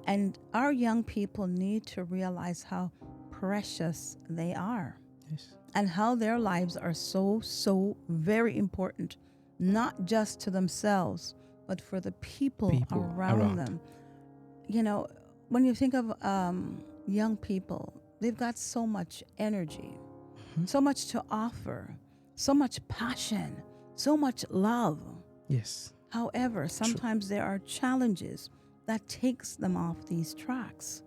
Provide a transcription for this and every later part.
And our young people need to realize how precious they are Yes. and how their lives are so, so very important, not just to themselves, but for the people People around around. them. You know, when you think of young people, they've got so much energy, Mhm. so much to offer, so much passion, so much love. Yes. However, True. sometimes there are challenges that takes them off these tracks.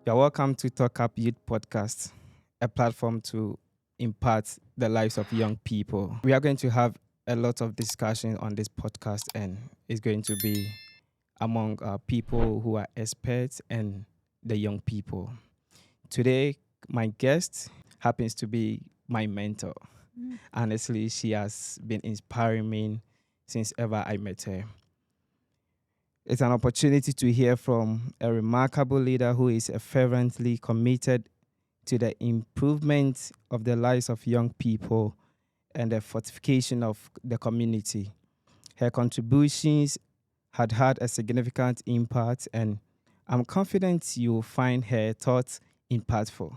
You're welcome to Talk Up Youth Podcast, a platform to impart the lives of young people. We are going to have a lot of discussion on this podcast, and it's going to be among people who are experts and the young people. Today, my guest happens to be my mentor. Mm. Honestly, she has been inspiring me since ever I met her. It's an opportunity to hear from a remarkable leader who is fervently committed to the improvement of the lives of young people and the fortification of the community. Her contributions had a significant impact, and I'm confident you will find her thoughts impactful.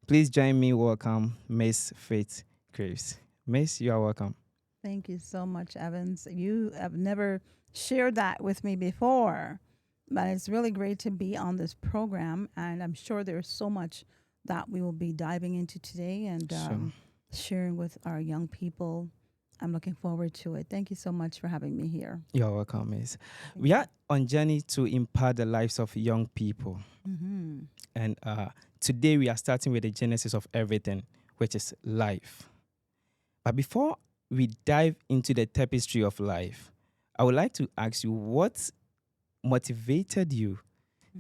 Please join me welcome Miss Faith Greaves. Miss, you are welcome. Thank you so much, Evans. You have never shared that with me before, but it's really great to be on this program. And I'm sure there's so much that we will be diving into today and So sharing with our young people. I'm looking forward to it. Thank you so much for having me here. you're welcome, Miss. Thank We you. are on journey to impact the lives of young people. Mm-hmm. And today we are starting with the genesis of everything, which is life. But before we dive into the tapestry of life, I would like to ask you what motivated you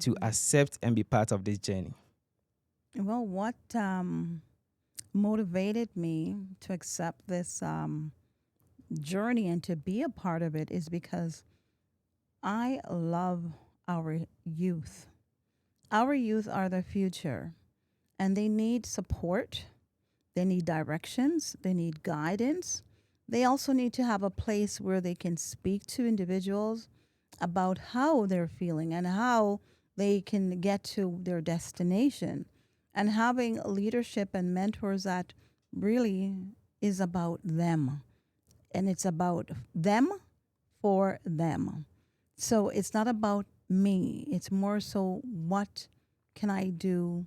to Mm-hmm. accept and be part of this journey? Well, what motivated me to accept this journey and to be a part of it is because I love our youth. Our youth are the future, and they need support, they need directions, they need guidance. They also need to have a place where they can speak to individuals about how they're feeling and how they can get to their destination. And having leadership and mentors that really is about them, and it's about them for them. So it's not about me. It's more so what can I do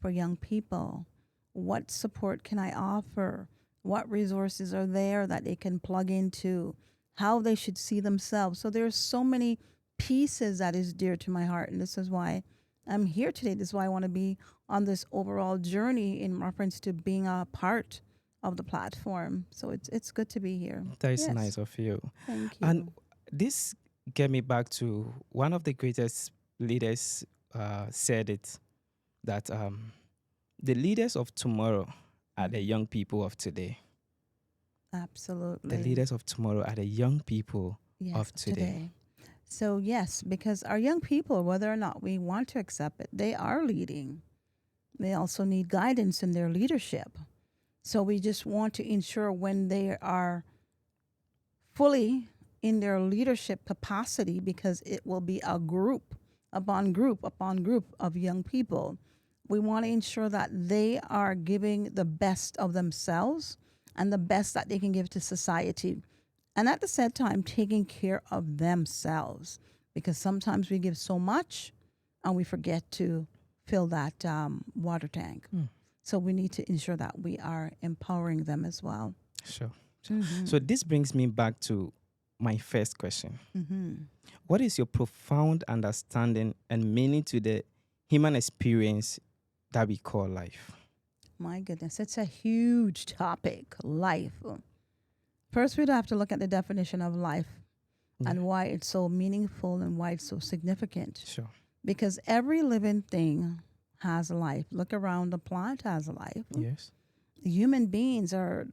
for young people? What support can I offer? What resources are there that they can plug into? How they should see themselves. So there's so many pieces that is dear to my heart, and this is why I'm here today. This is why I want to be on this overall journey in reference to being a part of the platform. So it's good to be here. That is Yes. nice of you. Thank And you. this get me back to one of the greatest leaders said it that the leaders of tomorrow are the Mhm. young people of today. The Absolutely. leaders of tomorrow are the young people Yes, of of today. today. So, yes, because our young people, whether or not we want to accept it, they are leading. They also need guidance in their leadership. So, we just want to ensure when they are fully in their leadership capacity, because it will be a group upon group upon group of young people. We want to ensure that they are giving the best of themselves and the best that they can give to society. And at the same time, taking care of themselves. Because sometimes we give so much and we forget to fill that water tank. Hmm. So we need to ensure that we are empowering them as well. Sure. Mm-hmm. So this brings me back to my first question. Mm-hmm. What is your profound understanding and meaning to the human experience that we call life? My goodness, it's a huge topic, life. First, we'd have to look at the definition of life Yeah, and why it's so meaningful and why it's so significant. sure. Because every living thing has life. Look around, the plant has life. Yes. Human beings are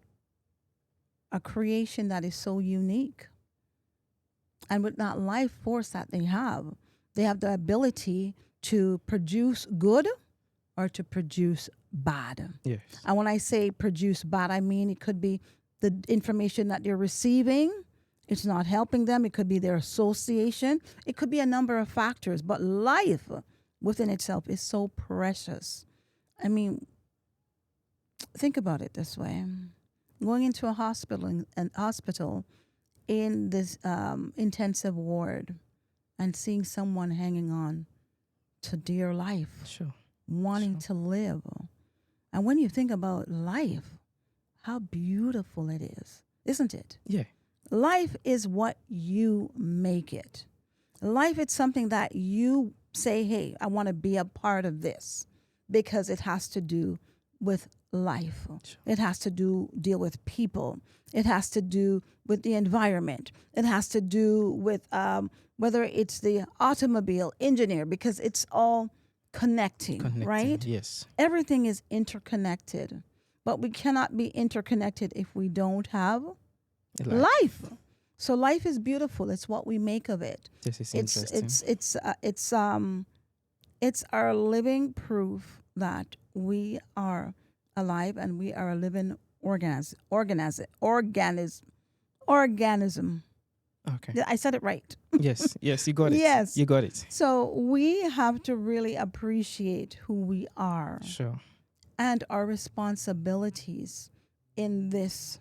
a creation that is so unique. And with that life force that they have the ability to produce good or to produce bad. Yes. And when I say produce bad, I mean it could be the information that you're receiving It's not helping them. It could be their association. It could be a number of factors. But life within itself is so precious. I mean, think about it this way: going into a hospital in this intensive ward and seeing someone hanging on to dear life, Sure. wanting to live. And when you think about life, how beautiful it is, isn't it? Yeah. Life is what you make it. Life is something that you say, hey, I want to be a part of this because it has to do with life. Sure. It has to deal with people. It has to do with the environment. It has to do with whether it's the automobile engineer, because it's all connecting, right? Yes. Everything is interconnected, but we cannot be interconnected if we don't have life. So life is beautiful. It's what we make of it. This is It's interesting. it's our living proof that we are alive and we are a living organism. Okay. I said it right. Yes. Yes. You got it. Yes. You got it. So we have to really appreciate who we are Sure. and our responsibilities in this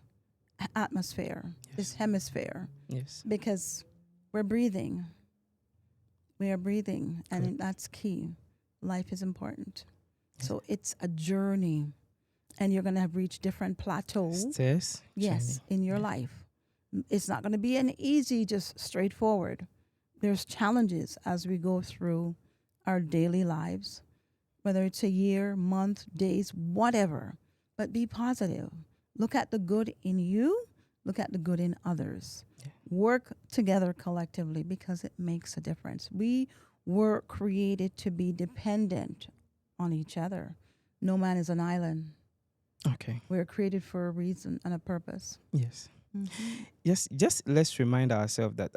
atmosphere, this hemisphere, Yes. because we're breathing. We are breathing, and Good. that's key. Life is important. So it's a journey, and you're going to have reached different plateaus. Stairs. Yes, journey. in your Yeah. life. It's not going to be an easy, just straightforward. There's challenges as we go through our daily lives, whether it's a year, month, days, whatever. But be positive. Look at the good in you. Look at the good in others. Yeah. Work together collectively because it makes a difference. We were created to be dependent on each other. No man is an island. Okay. We were created for a reason and a purpose. Yes. Mm-hmm. Yes. Just let's remind ourselves that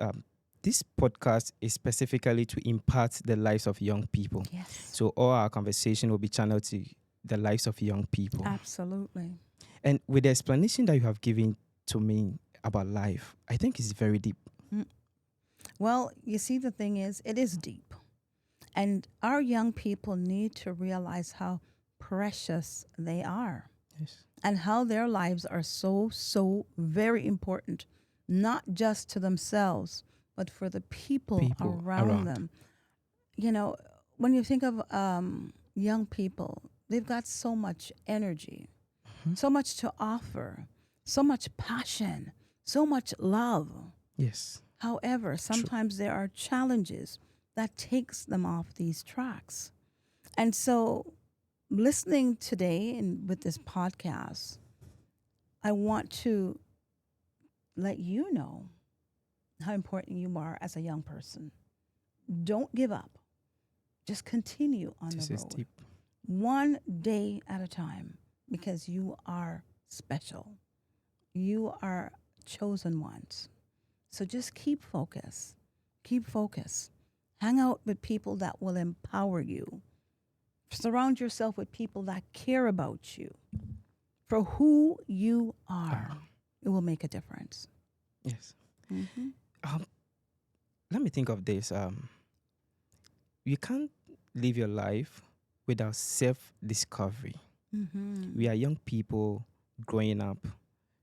this podcast is specifically to impart the lives of young people. Yes. So all our conversation will be channeled to the lives of young people. Absolutely. And with the explanation that you have given to me about life, I think it's very deep. Well, you see, the thing is, it is deep. And our young people need to realize how precious they are Yes. and how their lives are so, so very important, not just to themselves, but for the people around them. You know, when you think of young people, they've got so much energy, so much to offer, so much passion, so much love. Yes. However, sometimes there are challenges that takes them off these tracks. And so listening today and with this podcast, I want to let you know how important you are as a young person. Don't give up. Just continue on This the is road. deep. One day at a time, because you are special. You are chosen ones. So just keep focus. Keep focus. Hang out with people that will empower you. Surround yourself with people that care about you. For who you are, it will make a difference. Yes. Mm-hmm. Let me think of this. You can't live your life without self-discovery. Mm-hmm. We are young people growing up,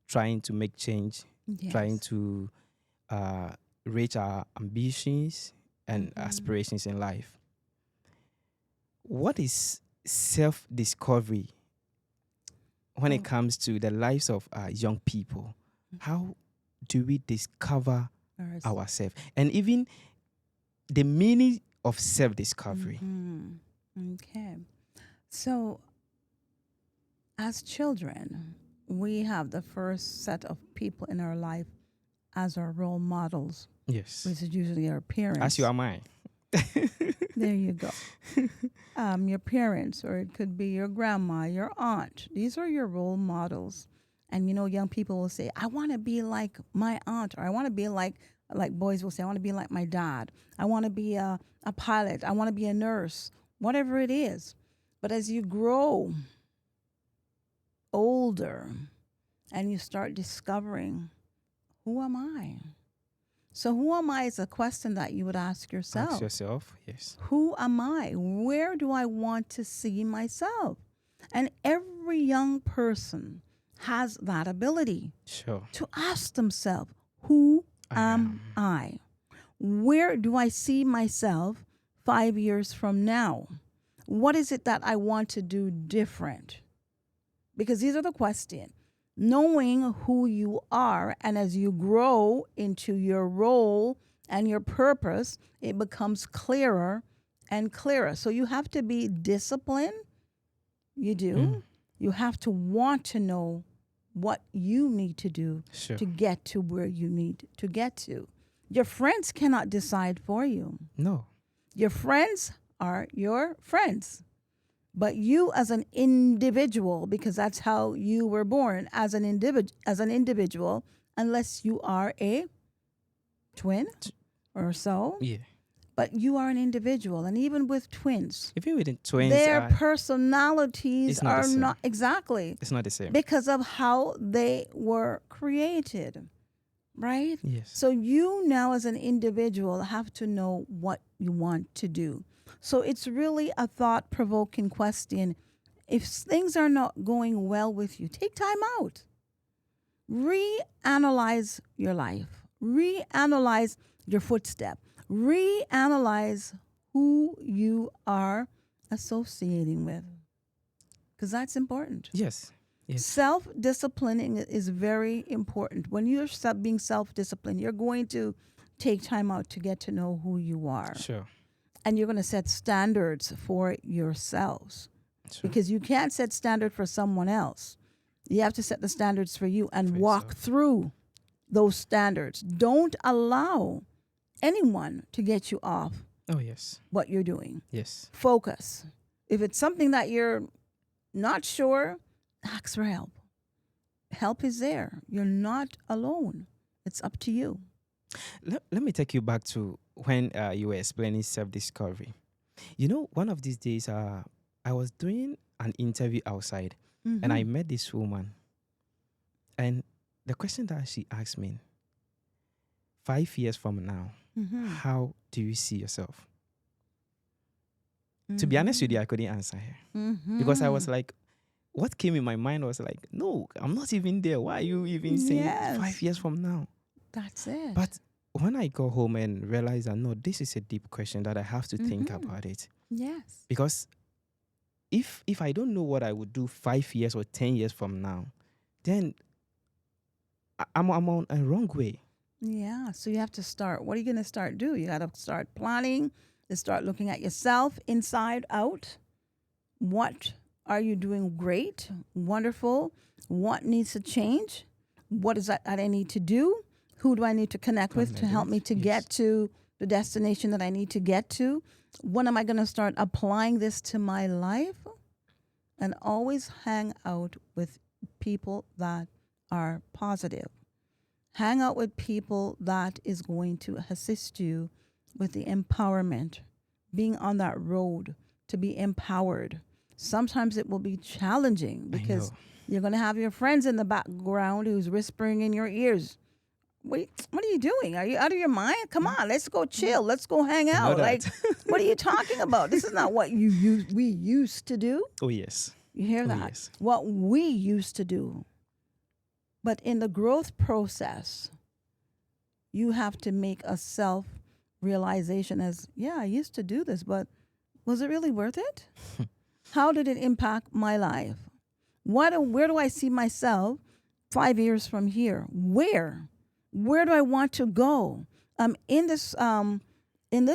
trying to make change, Yes. trying to reach our ambitions and aspirations in life. What is self-discovery when it comes to the lives of young people? How do we discover ourselves? And even the meaning of self-discovery. Okay. So, as children, we have the first set of people in our life as our role models, Yes. which is usually our parents. As you are mine. There you go. Your parents, or it could be your grandma, your aunt. These are your role models. And you know, young people will say, I want to be like my aunt, or I want to be like boys will say, I want to be like my dad. I want to be a pilot. I want to be a nurse, whatever it is. But as you grow older and you start discovering, who am I? So who am I is a question that you would ask Ask yourself. yourself. Yes. Who am I? Where do I want to see myself? And every young person has that ability Sure. to ask themselves, who I am am. I? Where do I see myself 5 years from now? What is it that I want to do different? Because these are the questions. Knowing who you are, and as you grow into your role and your purpose, it becomes clearer and clearer. So you have to be disciplined. You do. Mm. You have to want to know what you need to do Sure. to get to where you need to get to. Your friends cannot decide for you. No. Your friends are your friends. But you as an individual, because that's how you were born as an individual, unless you are a twin or so, Yeah. but you are an individual. And even with twins, Even with the twins, their personalities it's not the are same. not exactly It's not the same. because of how they were created, right? Yes. So you now as an individual have to know what you want to do. So it's really a thought-provoking question. If things are not going well with you, take time out. Reanalyze your life. Reanalyze your footstep. Reanalyze who you are associating with. Because that's important. Yes. Yes. Self-disciplining is very important. When you're being self-disciplined, you're going to take time out to get to know who you are. Sure. And you're going to set standards for yourselves. Sure. Because you can't set standard for someone else. You have to set the standards for you and For walk yourself. through those standards. Don't allow anyone to get you off Oh yes. what you're doing. Yes. Focus. If it's something that you're not sure, ask for help. Help is there. You're not alone. It's up to you. Let me take you back to when you were explaining self-discovery. You know, one of these days, I was doing an interview outside, and I met this woman. And the question that she asked me, 5 years from now, how do you see yourself? To be honest with you, I couldn't answer her because I was like, what came in my mind was like, no, I'm not even there. Why are you even saying Yes. 5 years from now? That's it. But when I go home and realize that, no, this is a deep question that I have to think about it. Yes. Because if I don't know what I would do 5 years or 10 years from now, then I'm on a wrong way. Yeah. So you have to start. What are you going to start do? You got to start planning, to start looking at yourself inside out. What are you doing great, wonderful? What needs to change? What is that I need to do? Who do I need to connect with to help me to get to the destination that I need to get to? When am I going to start applying this to my life? And always hang out with people that are positive. Hang out with people that is going to assist you with the empowerment, being on that road to be empowered. Sometimes it will be challenging because you're going to have your friends in the background who's whispering in your ears. What are you doing? Are you out of your mind? Come on, let's go chill. Let's go hang out. Like, what are you talking about? This is not what we used to do. Oh, yes. You hear that? Yes. What we used to do. But in the growth process, you have to make a self-realization as, yeah, I used to do this, but was it really worth it? How did it impact my life? Where do I see myself 5 years from here? Where do I want to go? In this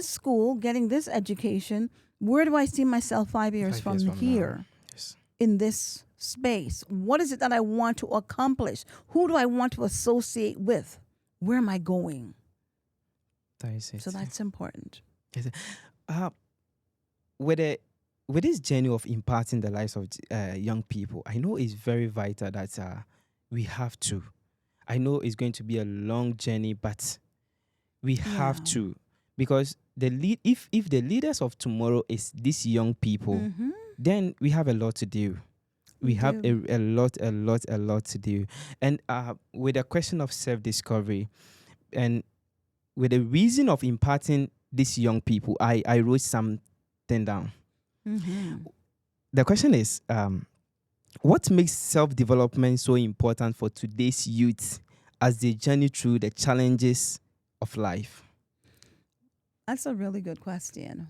school, getting this education, where do I see myself 5 years from here? Yes. In this space? What is it that I want to accomplish? Who do I want to associate with? Where am I going? That is it. So that's important. With this journey of imparting the lives of young people, I know it's very vital that we have to. I know it's going to be a long journey, but we have to, because if the leaders of tomorrow is these young people, then we have a lot to do. We have a lot to do. And with the question of self-discovery, and with the reason of imparting these young people, I wrote something down. Mm-hmm. The question is, what makes self-development so important for today's youth as they journey through the challenges of life? That's a really good question.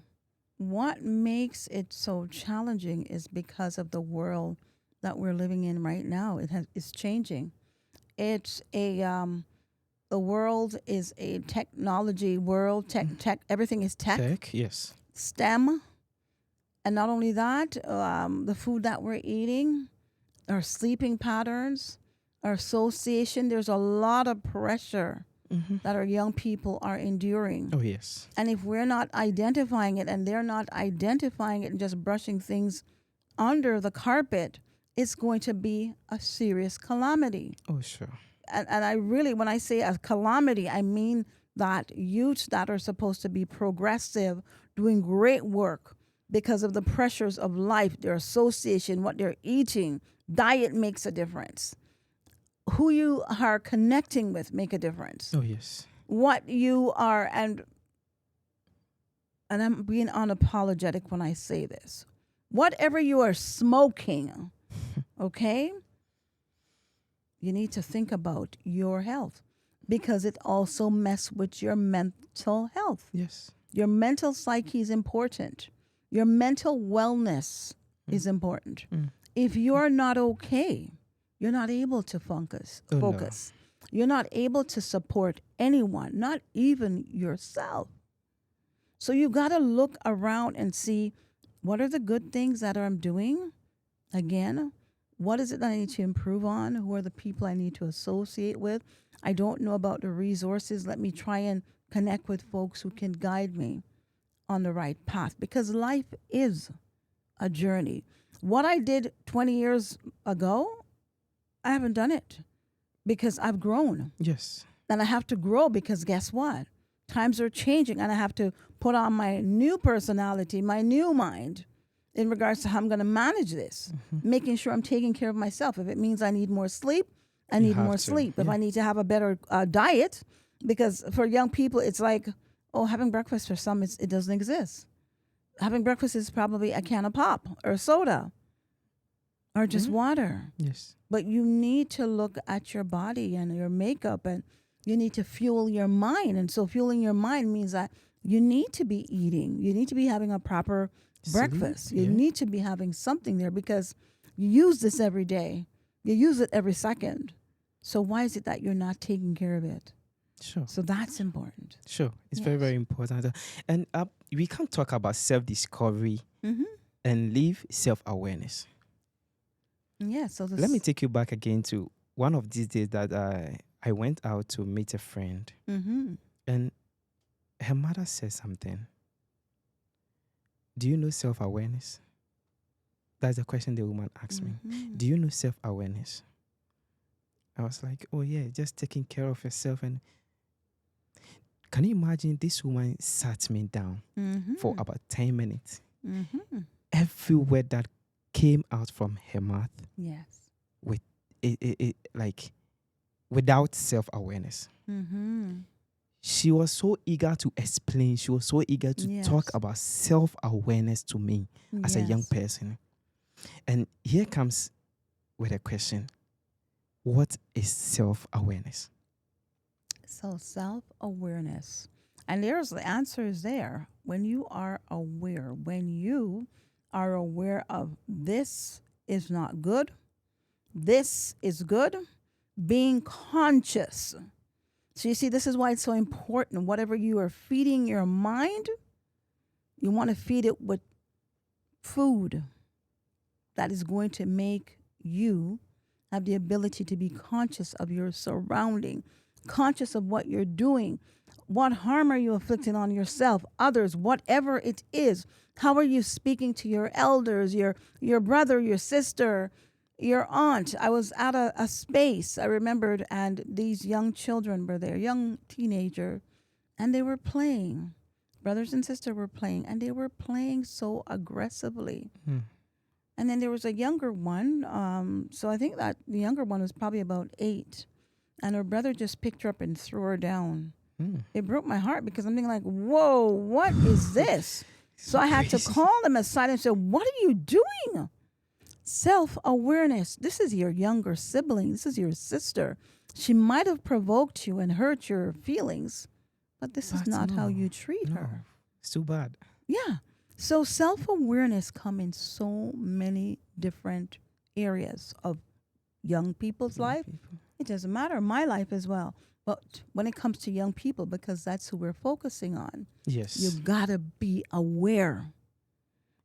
What makes it so challenging is because of the world that we're living in right now. It's changing. It's the world is a technology world. Tech. Everything is tech. Tech, yes. STEM, and not only that, the food that we're eating, our sleeping patterns, our association. There's a lot of pressure Mm-hmm. that our young people are enduring. Oh, yes. And if we're not identifying it and they're not identifying it and just brushing things under the carpet, it's going to be a serious calamity. Oh, sure. And I really, when I say a calamity, I mean that youths that are supposed to be progressive, doing great work because of the pressures of life, their association, what they're eating, diet makes a difference. Who you are connecting with make a difference. Oh, yes. What you are, and I'm being unapologetic when I say this. Whatever you are smoking, okay, you need to think about your health because it also messes with your mental health. Yes. Your mental psyche is important. Your mental wellness is important. Mm. If you're not okay, you're not able to focus. Oh, no. You're not able to support anyone, not even yourself. So you got to look around and see what are the good things that I'm doing. Again, what is it that I need to improve on? Who are the people I need to associate with? I don't know about the resources. Let me try and connect with folks who can guide me on the right path because life is a journey. What I did 20 years ago, I haven't done it because I've grown. Yes. And I have to grow because guess what? Times are changing and I have to put on my new personality, my new mind in regards to how I'm going to manage this, making sure I'm taking care of myself. If it means I need more sleep, I need more sleep. If I need to have a better diet, because for young people, it's like, oh, having breakfast for some, it doesn't exist. Having breakfast is probably a can of pop or soda or just water. Yes. But you need to look at your body and your makeup and you need to fuel your mind. And so fueling your mind means that you need to be eating. You need to be having a proper breakfast. You need to be having something there because you use this every day. You use it every second. So why is it that you're not taking care of it? Sure. So that's important. Sure. It's very, very important. And we can't talk about self-discovery and leave self-awareness. Yeah. So Let me take you back again to one of these days that I went out to meet a friend. And her mother said something. Do you know self-awareness? That's the question the woman asked me. Do you know self-awareness? I was like, oh yeah, just taking care of yourself. And can you imagine this woman sat me down for about 10 minutes? Every word that came out from her mouth, yes, with it like without self-awareness. She was so eager to explain. She was so eager to talk about self-awareness to me as a young person. And here comes with a question. What is self-awareness? So self-awareness. And there's the answer is there. When you are aware, when you are aware of this is not good, this is good, being conscious. So you see, this is why it's so important. Whatever you are feeding your mind, you want to feed it with food that is going to make you have the ability to be conscious of your surrounding, conscious of what you're doing. What harm are you inflicting on yourself, others, whatever it is? How are you speaking to your elders, your brother, your sister, your aunt? I was at a space, I remembered, and these young children were there, young teenager, and they were playing. Brothers and sisters were playing, and they were playing so aggressively. And then there was a younger one. So I think that the younger one was probably about 8. And her brother just picked her up and threw her down. It broke my heart because I'm thinking like, whoa, what is this? So I had to Crazy. call them aside and say, what are you doing? Self-awareness. This is your younger sibling. This is your sister. She might have provoked you and hurt your feelings, but this is But not how no, you treat no, her. it's too bad. Yeah. So self-awareness come in so many different areas of young people's Young life. people. It doesn't matter, my life as well. But when it comes to young people, because that's who we're focusing on, Yes. you gotta be aware.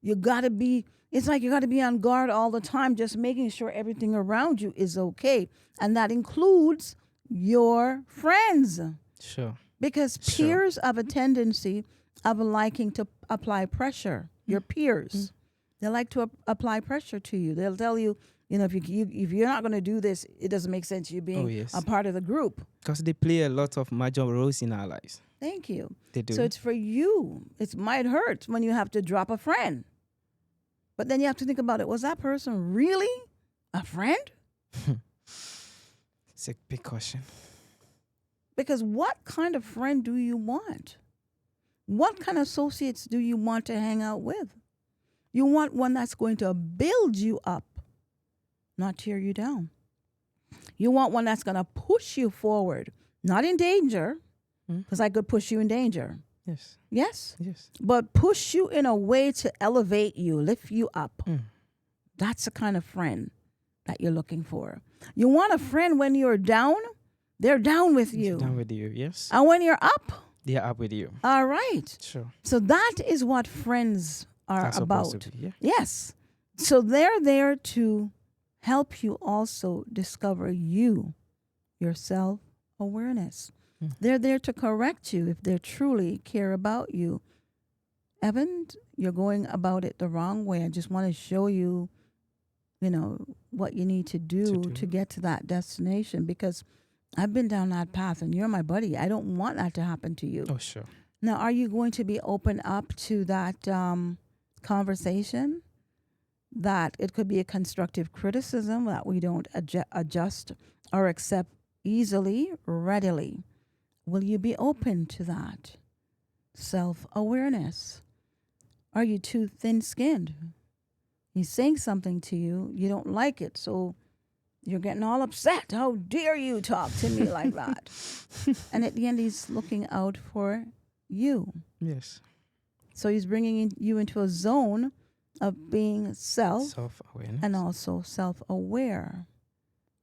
You gotta be, it's like you gotta be on guard all the time, just making sure everything around you is okay. And that includes your friends. Sure. Because Sure. peers have a tendency of liking to apply pressure. Your peers, they like to apply pressure to you. They'll tell you, if you're not going to do this, it doesn't make sense you being yes. a part of the group. Because they play a lot of major roles in our lives. Thank you. They do. So it's for you. It might hurt when you have to drop a friend. But then you have to think about it. Was that person really a friend? It's a big question. Because what kind of friend do you want? What kind of associates do you want to hang out with? You want one that's going to build you up, not tear you down. You want one that's going to push you forward, not in danger, because I could push you in danger. Yes. Yes? Yes. But push you in a way to elevate you, lift you up. That's the kind of friend that you're looking for. You want a friend when you're down, they're down with you. Down with you. Yes. And when you're up, They're up with you. all right. Sure. So that is what friends are That's about. supposed to be, yeah. Yes. So they're there to help you also discover your self-awareness. They're there to correct you if they truly care about you. Evan, you're going about it the wrong way. I just want to show you, what you need to do to get to that destination, because I've been down that path and you're my buddy. I don't want that to happen to you. Oh, sure. Now, are you going to be open up to that conversation? That it could be a constructive criticism that we don't adjust or accept easily, readily. Will you be open to that? Self-awareness. Are you too thin-skinned? He's saying something to you, you don't like it, so you're getting all upset. How dare you talk to me like that? And at the end, he's looking out for you. Yes. So he's bringing you into a zone of being self-awareness and also self-aware,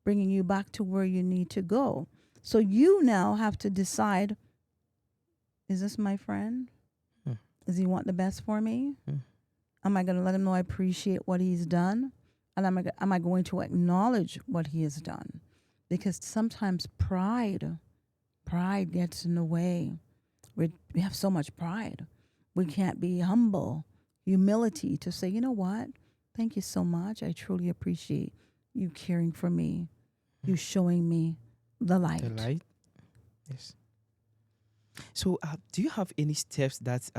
bringing you back to where you need to go. So you now have to decide, is this my friend? Does he want the best for me? Am I going to let him know I appreciate what he's done? And am I going to acknowledge what he has done? Because sometimes pride gets in the way. We have so much pride. We can't be humble. Humility to say, you know what? Thank you so much. I truly appreciate you caring for me. You showing me the light. The light. Yes. So do you have any steps that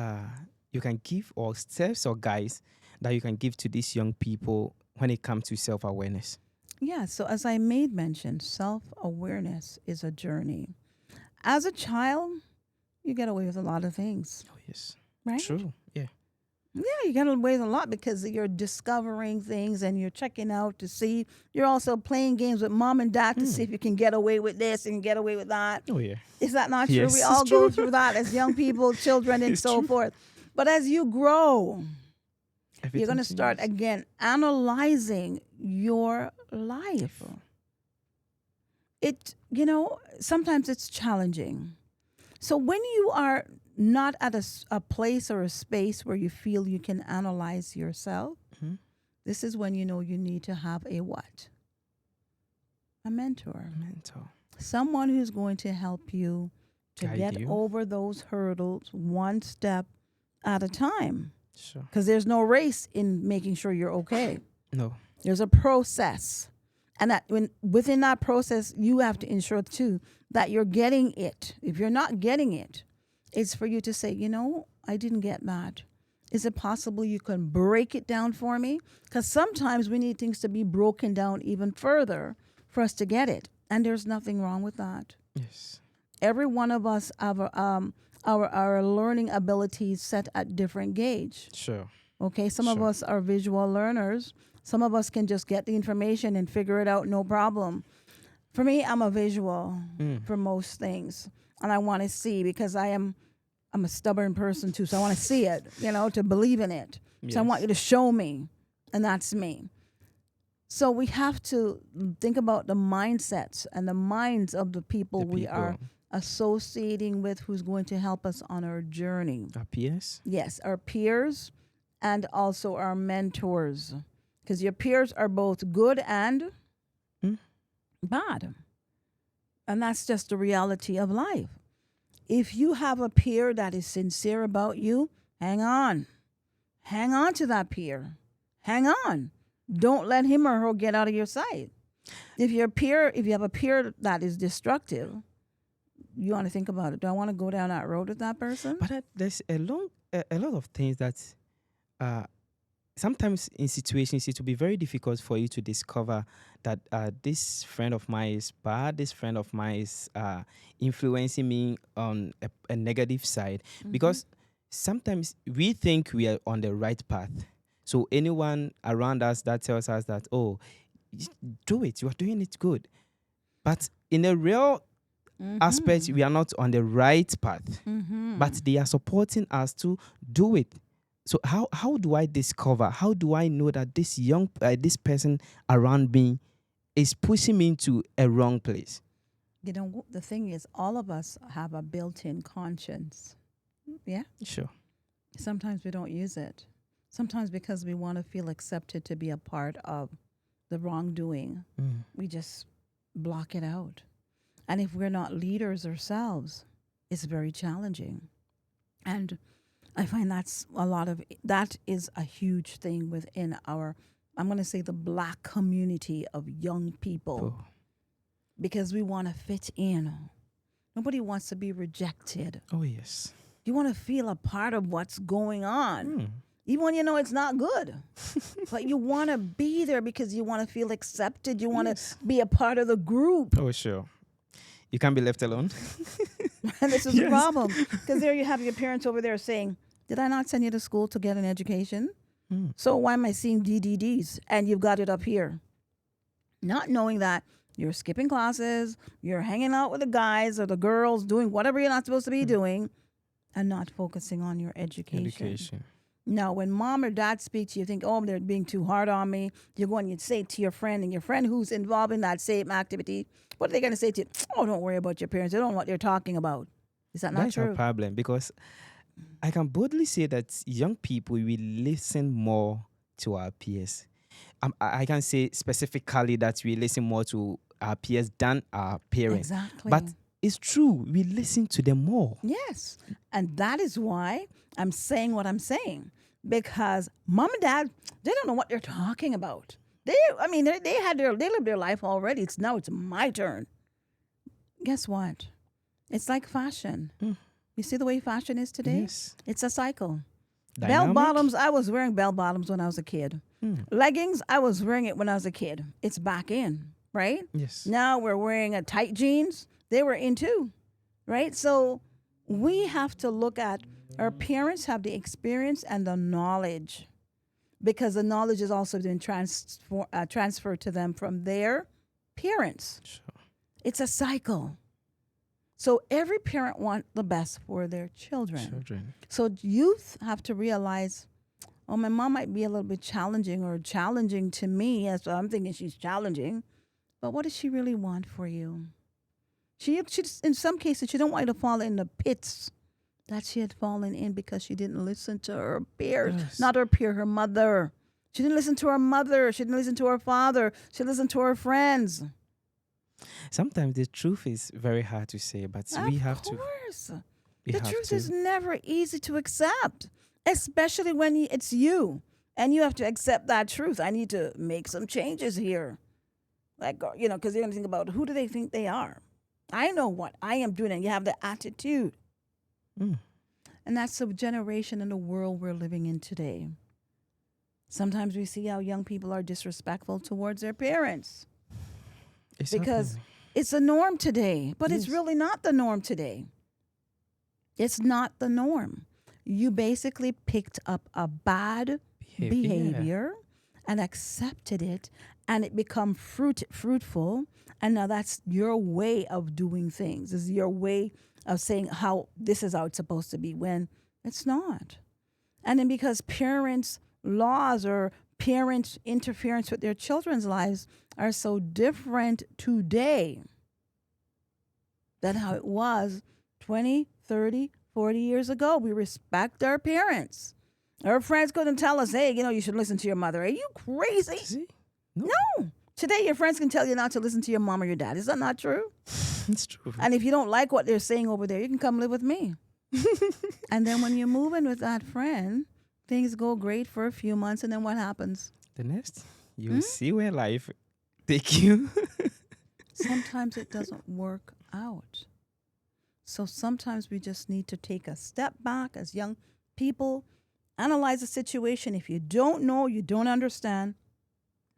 you can give, or steps or guides that you can give to these young people when it comes to self-awareness? Yeah, so as I made mention, self-awareness is a journey. As a child, you get away with a lot of things. Oh, yes. Right? True. Yeah. Yeah, you get away with a lot because you're discovering things and you're checking out to see. You're also playing games with mom and dad to see if you can get away with this and get away with that. Oh, yeah. Is that not true? Yes, We it's all go true. through that as young people, children, and It's so true. forth. But as you grow, Everything you're going to start changes. again analyzing your life. Sometimes it's challenging. So when you are not at a place or a space where you feel you can analyze yourself, this is when you know you need to have a what? A mentor. Mental. Someone who's going to help you to Guide get you. over those hurdles one step at a time. Sure. Because there's no race in making sure you're okay. No. There's a process. And that within that process, you have to ensure too that you're getting it. If you're not getting it, it's for you to say, I didn't get that. Is it possible you can break it down for me? Because sometimes we need things to be broken down even further for us to get it. And there's nothing wrong with that. Yes. Every one of us have our learning abilities set at different gauge. Sure. Okay, some of Sure. us are visual learners. Some of us can just get the information and figure it out, no problem. For me, I'm a visual Mm. for most things, and I want to see because I'm a stubborn person too, so I want to see it, to believe in it. So I want Yes. you to show me, and that's me. So we have to think about the mindsets and the minds of the people The we are people associating with who's going to help us on our journey. appears. Yes, our peers and also our mentors. Because your peers are both good and Mm. bad. And that's just the reality of life. If you have a peer that is sincere about you, hang on. Hang on to that peer. Hang on. Don't let him or her get out of your sight. If you have a peer that is destructive, you want to think about it. Do I want to go down that road with that person? But there's a lot of things that uh, sometimes in situations it will be very difficult for you to discover that this friend of mine is bad, this friend of mine is influencing me on a negative side, because sometimes we think we are on the right path. So anyone around us that tells us that, oh, do it, you are doing it good. But in a real aspect, we are not on the right path. But they are supporting us to do it. So how do I discover? How do I know that this person around me is pushing me into a wrong place? The thing is, all of us have a built-in conscience. Yeah. Sure. Sometimes we don't use it. Sometimes because we want to feel accepted to be a part of the wrongdoing, we just block it out. And if we're not leaders ourselves, it's very challenging. And I find that is a huge thing within I'm going to say the black community of young people, Oh. because we want to fit in. Nobody wants to be rejected. Oh yes. You want to feel a part of what's going on, even when you know it's not good. But you want to be there because you want to feel accepted. You want to be a part of the group. Oh sure. You can't be left alone. And this is the problem. Because there you have your parents over there saying, did I not send you to school to get an education? So why am I seeing DDDs? And you've got it up here. Not knowing that you're skipping classes, you're hanging out with the guys or the girls, doing whatever you're not supposed to be doing, and not focusing on your education. Now, when mom or dad speak to you, think, oh, they're being too hard on me. You're going to say to your friend, and your friend who's involved in that same activity, what are they going to say to you? Oh, don't worry about your parents. They don't know what they're talking about. Is that not That's true? a problem, because I can boldly say that young people will listen more to our peers. I can say specifically that we listen more to our peers than our parents. Exactly. But it's true, we listen to them more. Yes. And that is why I'm saying what I'm saying. Because mom and dad, they don't know what they're talking about. They lived their life already. Now it's my turn. Guess what? It's like fashion. You see the way fashion is today? Yes. It's a cycle. Dynamic. Bell bottoms, I was wearing bell bottoms when I was a kid. Leggings, I was wearing it when I was a kid. It's back in, right? Yes. Now we're wearing a tight jeans. They were in too, right? So we have to look at our parents have the experience and the knowledge, because the knowledge has also been transferred to them from their parents. Sure. It's a cycle. So every parent wants the best for their children. So youth have to realize, oh, my mom might be a little bit challenging to me. That's what I'm thinking, she's challenging. But what does she really want for you? She in some cases, she don't want you to fall in the pits that she had fallen in because she didn't listen to her peers. Yes. Not her peer, her mother. She didn't listen to her mother. She didn't listen to her father. She listened to her friends. Sometimes the truth is very hard to say, but we have to. Of course. We The have truth to. is never easy to accept, especially when it's you. And you have to accept that truth. I need to make some changes here. Like, because you're going to think about, who do they think they are? I know what I am doing, and you have the attitude. And that's the generation and the world we're living in today. Sometimes we see how young people are disrespectful towards their parents. It's Because happening. It's a norm today, but it's Yes. really not the norm today. It's not the norm. You basically picked up a bad behavior and accepted it, and it become fruitful, and now that's your way of doing things. This is your way of saying how this is how it's supposed to be when it's not. And then because parents' laws or parents' interference with their children's lives are so different today than how it was 20, 30, 40 years ago. We respect our parents. Our friends couldn't tell us, hey, you should listen to your mother. Are you crazy? See? No. No. Today, your friends can tell you not to listen to your mom or your dad. Is that not true? It's true. And if you don't like what they're saying over there, you can come live with me. And then when you move in with that friend, things go great for a few months, and then what happens? The next, you see where life take you. Sometimes it doesn't work out. So sometimes we just need to take a step back as young people, analyze the situation. If you don't know, you don't understand,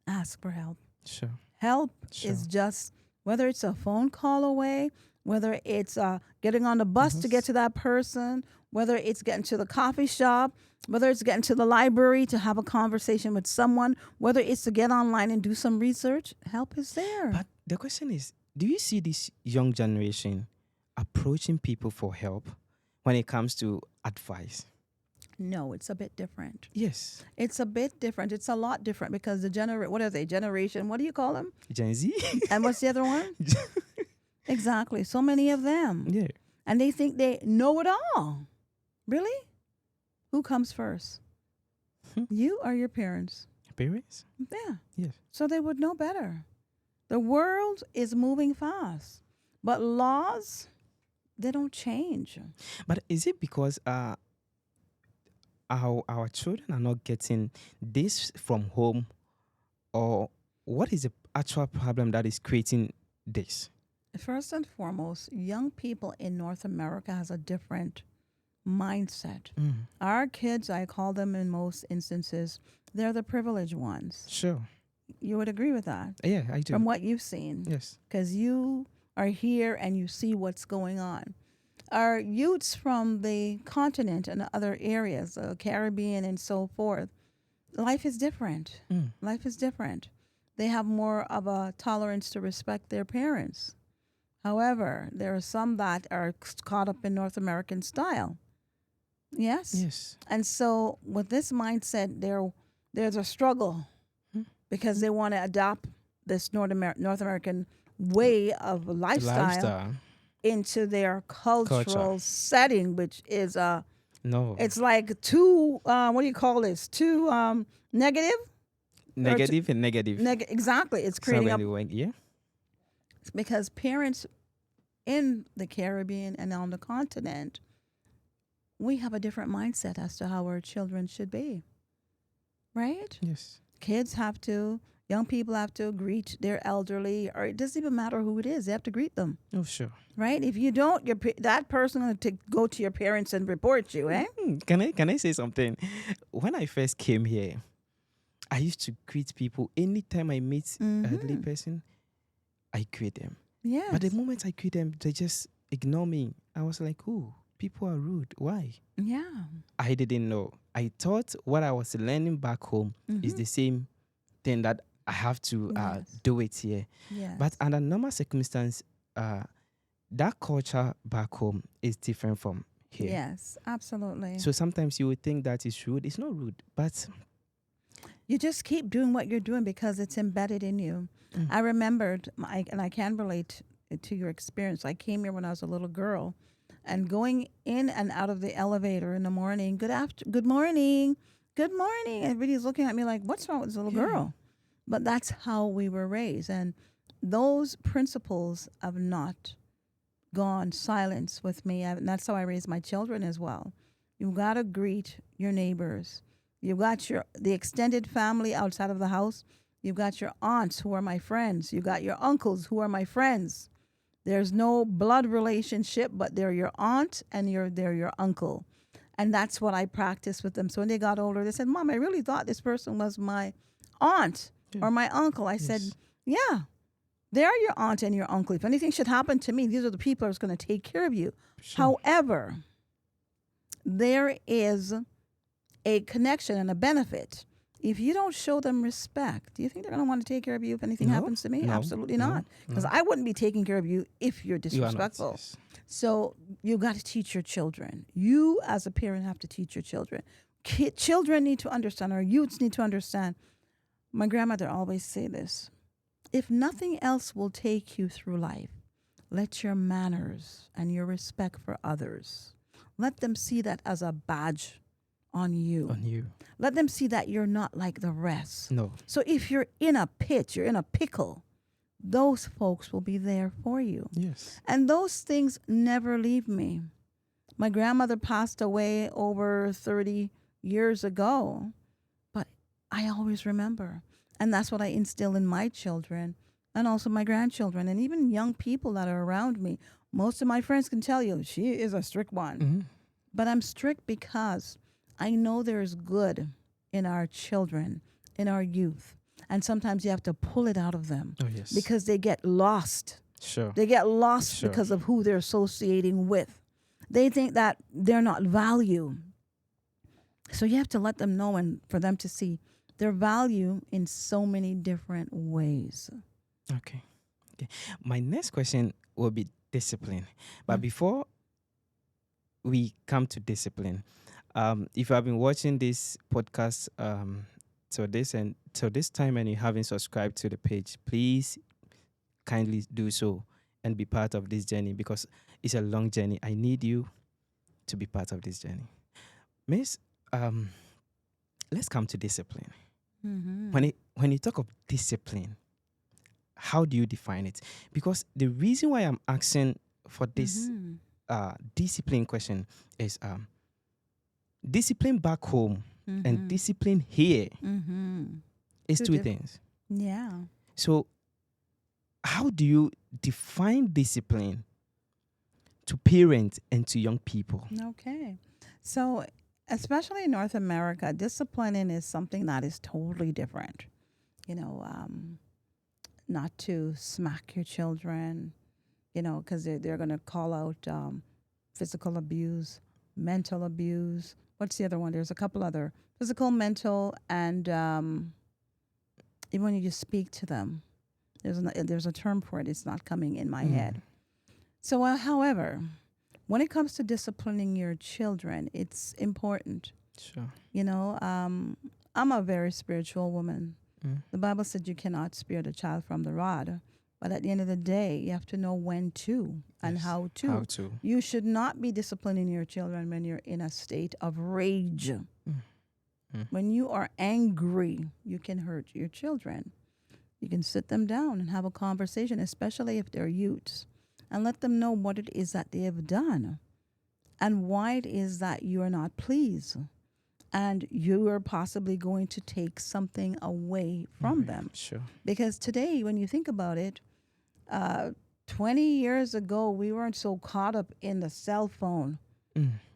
ask for help. Sure. Help Sure. is just, whether it's a phone call away, whether it's getting on the bus to get to that person, whether it's getting to the coffee shop, whether it's getting to the library to have a conversation with someone, whether it's to get online and do some research, help is there. But the question is, do you see this young generation approaching people for help when it comes to advice? No, it's a bit different. Yes. It's a bit different. It's a lot different because what are they? Generation, what do you call them? Gen Z? And what's the other one? Exactly. So many of them. Yeah. And they think they know it all. Really? Who comes first? You or your parents? Parents? Yeah. Yes. So they would know better. The world is moving fast, but laws, they don't change. But is it because our children are not getting this from home, or what is the actual problem that is creating this? First and foremost, young people in North America has a different mindset. Our kids, I call them in most instances, they're the privileged ones. Sure. You would agree with that? Yeah, I do. From what you've seen. Yes. Because you are here and you see what's going on. Our youths from the continent and other areas, the Caribbean and so forth, life is different. Life is different. They have more of a tolerance to respect their parents. However, there are some that are caught up in North American style. Yes? Yes. And so with this mindset, there's a struggle because they want to adopt this North American way of lifestyle into their cultural setting, which is no. It's like too what do you call this? Too negative. Negative and negative. Exactly. It's creating yeah. because parents in the Caribbean and on the continent, we have a different mindset as to how our children should be. Right? Yes. Young people have to greet their elderly, or it doesn't even matter who it is. They have to greet them. Oh, sure. Right? If you don't, that person will go to your parents and report you, eh? Can I say something? When I first came here, I used to greet people. Anytime I meet an elderly person, I greet them. Yes. But the moment I greet them, they just ignore me. I was like, oh, people are rude. Why? Yeah. I didn't know. I thought what I was learning back home is the same thing that I have to do it here. Yes. But under normal circumstance, that culture back home is different from here. Yes, absolutely. So sometimes you would think that it's rude. It's not rude, but you just keep doing what you're doing because it's embedded in you. I remembered, and I can relate to your experience. I came here when I was a little girl, and going in and out of the elevator in the morning, good morning, everybody's looking at me like, what's wrong with this little girl? But that's how we were raised, and those principles have not gone silence with me, and that's how I raise my children as well. You've got to greet your neighbors. You've got the extended family outside of the house. You've got your aunts who are my friends. You've got your uncles who are my friends. There's no blood relationship, but they're your aunt and they're your uncle. And that's what I practiced with them. So when they got older, they said, Mom, I really thought this person was my aunt or my uncle. I said, yeah, They're your aunt and your uncle. If anything should happen to me, these are the people that's going to take care of you. Sure. However, there is a connection and a benefit. If you don't show them respect, do you think they're going to want to take care of you if anything No, happens to me? no, Absolutely no, not. Because no. I wouldn't be taking care of you if you're You are not, disrespectful. yes. So you got to teach your children. You as a parent have to teach your children. Children need to understand, our youths need to understand. My grandmother always say this. If nothing else will take you through life, let your manners and your respect for others, let them see that as a badge on you. On you. Let them see that you're not like the rest. No. So if you're in a pit, you're in a pickle, those folks will be there for you. Yes. And those things never leave me. My grandmother passed away over 30 years ago, but I always remember. And that's what I instill in my children and also my grandchildren and even young people that are around me. Most of my friends can tell you she is a strict one. Mm-hmm. But I'm strict because I know there's good in our children, in our youth. And sometimes you have to pull it out of them Oh, yes. because they get lost. Sure. They get lost Sure. because of who they're associating with. They think that they're not value. So you have to let them know and for them to see their value in so many different ways. Okay. My next question will be discipline. But before we come to discipline, if you have been watching this podcast till this time and you haven't subscribed to the page, please kindly do so and be part of this journey because it's a long journey. I need you to be part of this journey. Miss, let's come to discipline. Mm-hmm. When you talk of discipline, how do you define it? Because the reason why I'm asking for this discipline question is discipline back home and discipline here is two things. Yeah. So how do you define discipline to parents and to young people? Okay. So especially in North America, disciplining is something that is totally different. You know, not to smack your children, you know, because they're going to call out physical abuse, mental abuse. What's the other one? There's a couple other physical, mental, and even when you just speak to them, there's a term for it. It's not coming in my head. So, however, when it comes to disciplining your children, it's important. Sure. You know, I'm a very spiritual woman. The Bible said you cannot spare the child from the rod. But at the end of the day, you have to know when to and how to. How to. You should not be disciplining your children when you're in a state of rage. When you are angry, you can hurt your children. You can sit them down and have a conversation, especially if they're youths, and let them know what it is that they have done and why it is that you are not pleased. And you are possibly going to take something away from them. Sure. Because today, when you think about it, 20 years ago, we weren't so caught up in the cell phone.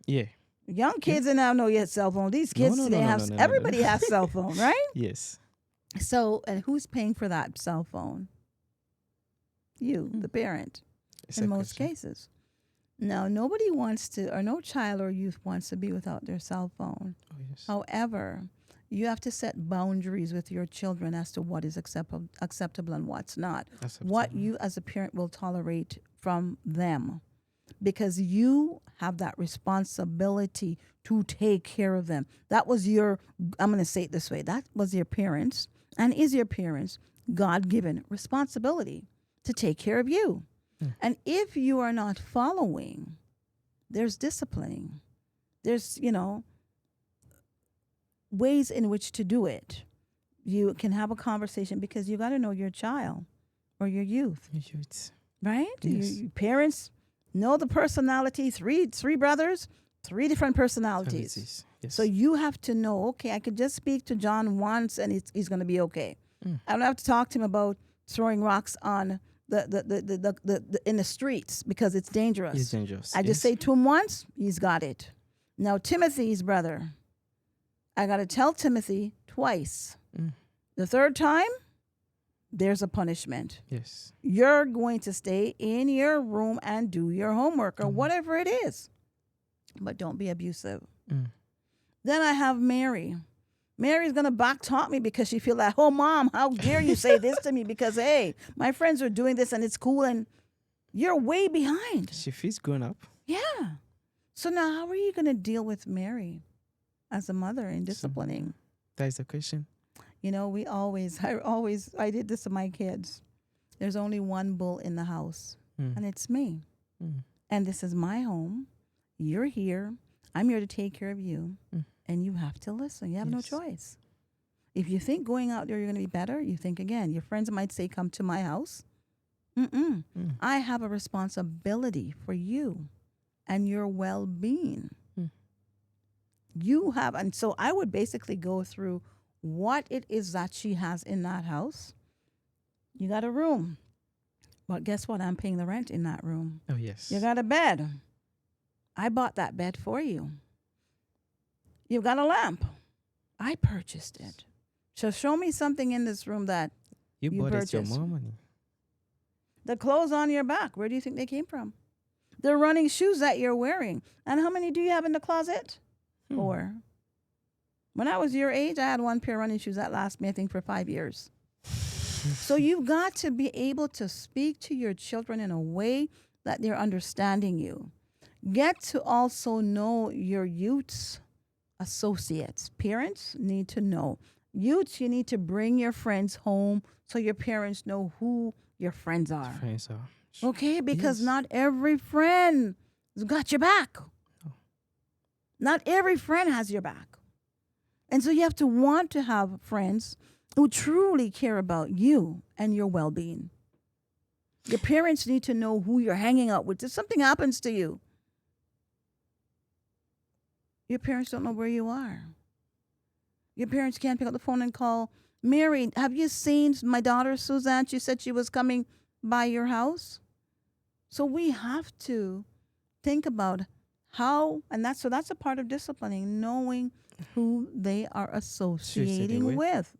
Yeah. Young kids now know yet cell phone. These kids today have, everybody has cell phone, right? Yes. So, and who's paying for that cell phone? You, the parent, in most cases. Now, nobody wants to, or no child or youth wants to be without their cell phone. Oh, yes. However, you have to set boundaries with your children as to what is acceptable and what's not. What you as a parent will tolerate from them. Because you have that responsibility to take care of them. That was your, I'm going to say it this way, that was your parents and is your parents' God-given responsibility to take care of you. And if you are not following, there's disciplining. There's, you know, ways in which to do it. You can have a conversation because you got to know your child or your youth. Right? Yes. Your parents know the personality, three brothers, 3 different personalities. Yes. So you have to know, okay, I could just speak to John once and he's going to be okay. I don't have to talk to him about throwing rocks on the in the streets because it's dangerous. It's dangerous. I just say to him once, he's got it. Now Timothy's brother, I got to tell Timothy twice. The third time, there's a punishment. Yes. You're going to stay in your room and do your homework or Mhm. whatever it is. But don't be abusive. Mm. Then I have Mary. Mary's going to back talk me because she feel like, oh, Mom, how dare you say this to me? Because, hey, my friends are doing this and it's cool and you're way behind. She feels grown up. Yeah. So now how are you going to deal with Mary as a mother in disciplining? That is the question. You know, I did this to my kids. There's only one bull in the house, Mm. and it's me. Mm. And this is my home. You're here. I'm here to take care of you. Mm. And you have to listen. You have no Yes. choice. If you think going out there you're going to be better, you think again. Your friends might say, come to my house. Mm-mm. Mm. I have a responsibility for you and your well-being. Mm. You have, and so I would basically go through what it is that she has in that house. You got a room. But guess what? I'm paying the rent in that room. Oh, yes. You got a bed. I bought that bed for you. You've got a lamp. I purchased it. So show me something in this room that you you bought it your purchased. mom money. the clothes on your back, where do you think they came from? The running shoes that you're wearing. And how many do you have in the closet? 4. When I was your age, I had one pair of running shoes that lasted me, I think, for 5 years. So you've got to be able to speak to your children in a way that they're understanding you. Get to also know your youth's associates. Parents need to know. Youths, you need to bring your friends home so your parents know who your friends are. Friends are. Okay? Because Yes. not every friend has got your back. No. Not every friend has your back. And so you have to want to have friends who truly care about you and your well-being. Your parents need to know who you're hanging out with. If something happens to you, your parents don't know where you are. Your parents can't pick up the phone and call, Mary, have you seen my daughter Suzanne? She said she was coming by your house. So we have to think about how, and that's a part of disciplining, knowing who they are associating with.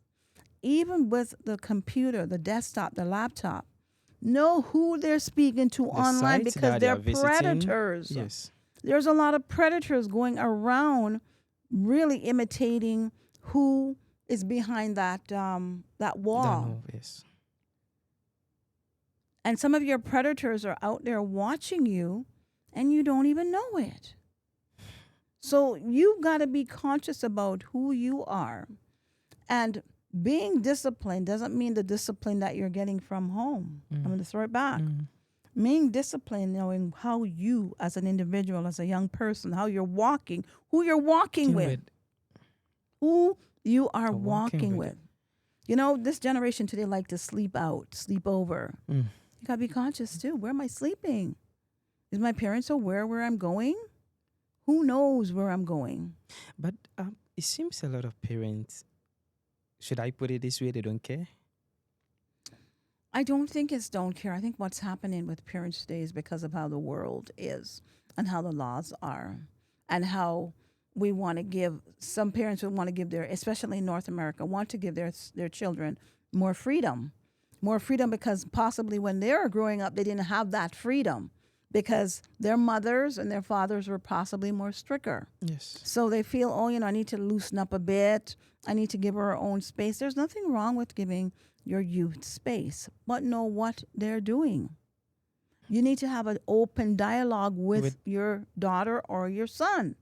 Even with the computer, the desktop, the laptop, know who they're speaking to online sites because that they they're are visiting. predators. Yes. There's a lot of predators going around really imitating who is behind that wall. No, yes. And some of your predators are out there watching you and you don't even know it. So you've got to be conscious about who you are. And being disciplined doesn't mean the discipline that you're getting from home. I'm going to throw it back. Being disciplined, knowing how you as an individual, as a young person, how you're walking, who you're walking with. Who you are walking with. You know, this generation today like to sleep out, sleep over. You got to be conscious too. Where am I sleeping? Is my parents aware where I'm going? Who knows where I'm going? But it seems a lot of parents, should I put it this way, they don't care? I don't think it's don't care. I think what's happening with parents today is because of how the world is and how the laws are and how we want to give, some parents would want to give their, especially in North America, want to give their children more freedom. More freedom because possibly when they were growing up, they didn't have that freedom because their mothers and their fathers were possibly more stricter. Yes. So they feel, I need to loosen up a bit. I need to give her own space. There's nothing wrong with giving your youth space, but know what they're doing. You need to have an open dialogue with your daughter or your son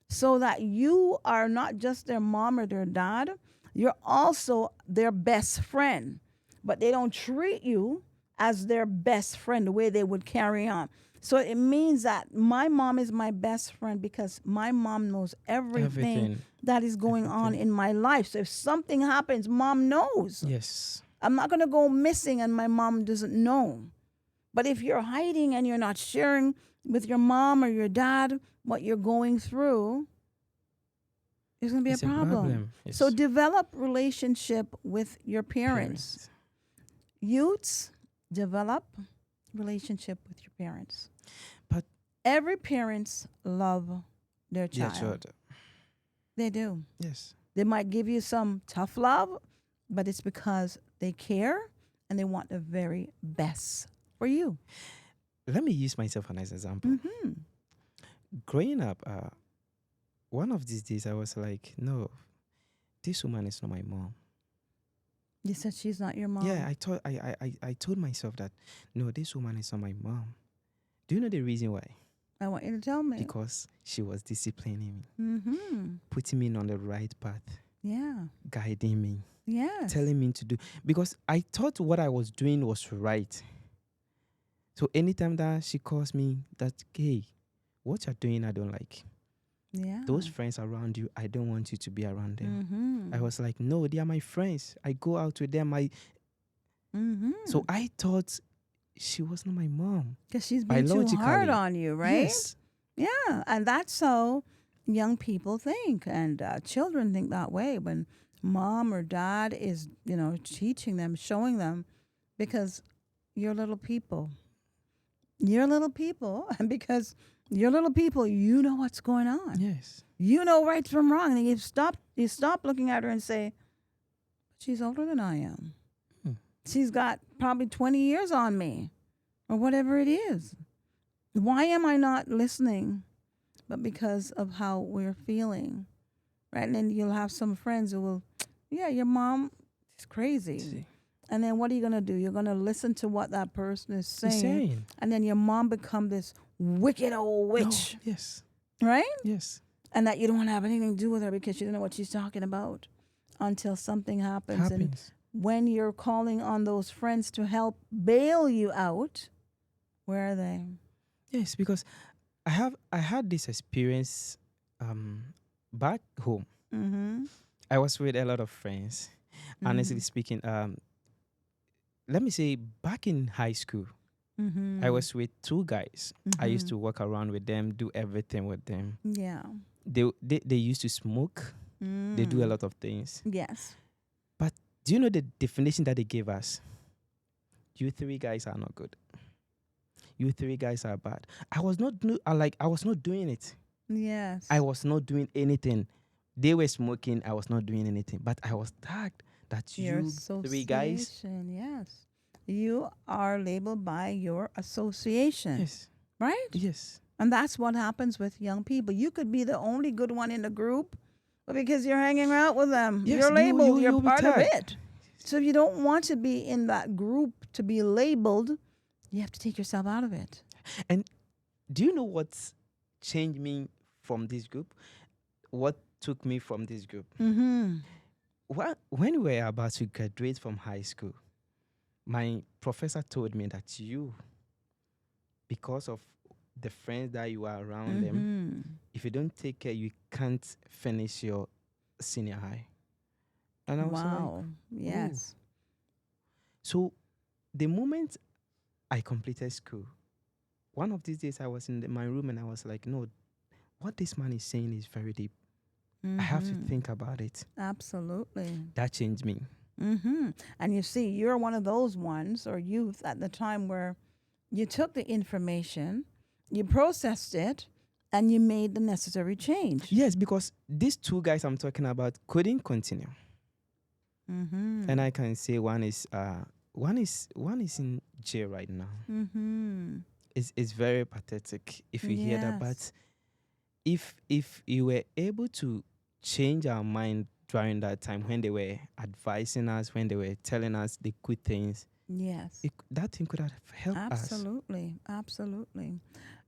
so that you are not just their mom or their dad, you're also their best friend, but they don't treat you as their best friend the way they would carry on. So it means that my mom is my best friend because my mom knows everything. That is going on in my life. So if something happens, mom knows. Yes. I'm not going to go missing and my mom doesn't know. But if you're hiding and you're not sharing with your mom or your dad what you're going through, it's going to be a problem. Yes. So develop relationship with your parents. Youths, develop relationship with your parents. But every parents love their child. They do. Yes. They might give you some tough love, but it's because they care and they want the very best for you. Let me use myself as an example. Mm-hmm. Growing up, one of these days I was like, no, this woman is not my mom. You said she's not your mom. Yeah, I told myself that no, this woman is not my mom. Do you know the reason why? I want you to tell me. Because she was disciplining me, Mm-hmm. putting me on the right path, Yeah. guiding me, Yes. telling me to do. Because I thought what I was doing was right. So anytime that she calls me that, hey, what you're doing, I don't like. Yeah. Those friends around you, I don't want you to be around them. Mm-hmm. I was like, no, they are my friends. I go out with them. Mm-hmm. So I thought she was not my mom. Because she's been too hard Biologically. on you, right? Yes. Yeah, and that's how young people think, and children think that way when mom or dad is, teaching them, showing them, because you're little people. You're little people, and because you're little people, you know what's going on. Yes. You know right from wrong, and you stop looking at her and say, "She's older than I am. Hmm. She's got probably 20 years on me, or whatever it is. Why am I not listening?" But because of how we're feeling, right? And then you'll have some friends who will, yeah, your mom is crazy. See. And then what are you going to do? You're going to listen to what that person is He's saying. saying. And then your mom become this wicked old witch, No. Yes. right? Yes. And that you don't want to have anything to do with her because you don't know what she's talking about until something happens. And when you're calling on those friends to help bail you out, where are they? Yes, because I had this experience back home. Mm-hmm. I was with a lot of friends. Honestly speaking, let me say back in high school, Mm-hmm. I was with two guys. I used Mhm. to walk around with them, do everything with them. Yeah. They used to smoke. They do a lot of things. Yes. But do you know the definition that they gave us? You three guys are not good. You three guys are bad. I was not doing it. Yes. I was not doing anything. They were smoking. I was not doing anything. But I was tagged that Your you three guys. association, yes. You are labeled by your association, Yes. right? Yes. And that's what happens with young people. You could be the only good one in the group, but because you're hanging out with them, Yes, you're labeled, you're you'll be part of tagged. it. So if you don't want to be in that group to be labeled, you have to take yourself out of it. And do you know what's changed me from this group? What took me from this group? Mm-hmm. When we were about to graduate from high school, my professor told me that because of the friends that you are around them, Mm-hmm. if you don't take care, you can't finish your senior high. And I was Wow. Yes. so the moment I completed school, one of these days I was in my room and I was like, no, what this man is saying is very deep. I have to Mhm. think about it. Absolutely. That changed me. Mm-hmm. And you see, you're one of those ones or youth at the time where you took the information, you processed it, and you made the necessary change. Yes, because these two guys I'm talking about couldn't continue. Mm-hmm. And I can say one is in jail right now. Mm-hmm. It's very pathetic if you hear that. But Yes. if you were able to change our mind during that time when they were advising us, when they were telling us the good things, Yes. that thing could have helped us. Absolutely. Absolutely.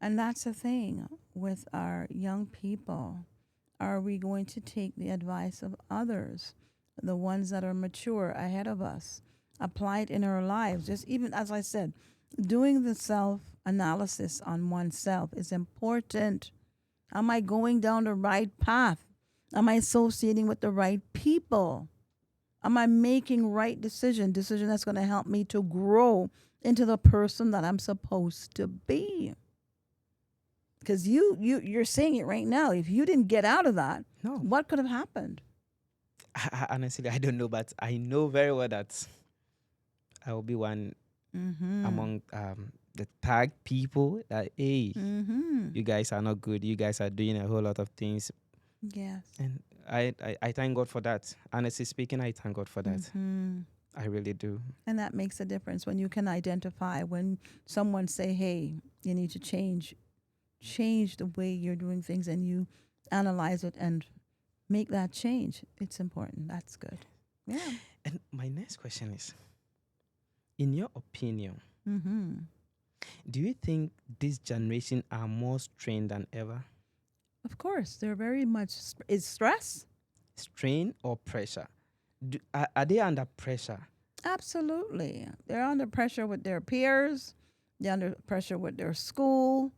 And that's the thing with our young people. Are we going to take the advice of others, the ones that are mature ahead of us, apply it in our lives? Just even as I said, doing the self analysis on oneself is important. Am I going down the right path? Am I associating with the right people? Am I making right decision that's going to help me to grow into the person that I'm supposed to be? Because you're saying it right now. If you didn't get out of that, No. what could have happened? Honestly, I don't know, but I know very well that I will be one among the tag people that, hey, you guys are not good. You guys are doing a whole lot of things. Yes. And I thank God for that. Honestly speaking, I thank God for that. I really do. And that makes a difference when you can identify when someone say, "Hey, you need to change the way you're doing things," and you analyze it and make that change. It's important. That's good. Yeah. And my next question is, in your opinion, Mm-hmm. do you think this generation are more strained than ever? Of course, they're very much is stress. Strain or pressure? Are they under pressure? Absolutely, they're under pressure with their peers. They're under pressure with their school,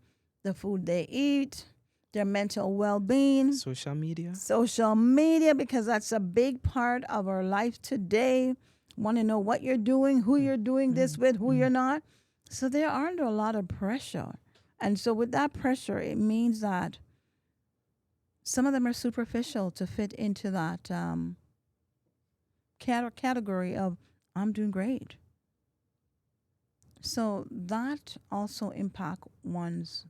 the food they eat, their mental well-being, Social media? social media, because that's a big part of our life today. Want to know what you're doing, who you're doing this with, who you're not. So they're under a lot of pressure. And so with that pressure, it means that some of them are superficial to fit into that category of I'm doing great. So that also impact one's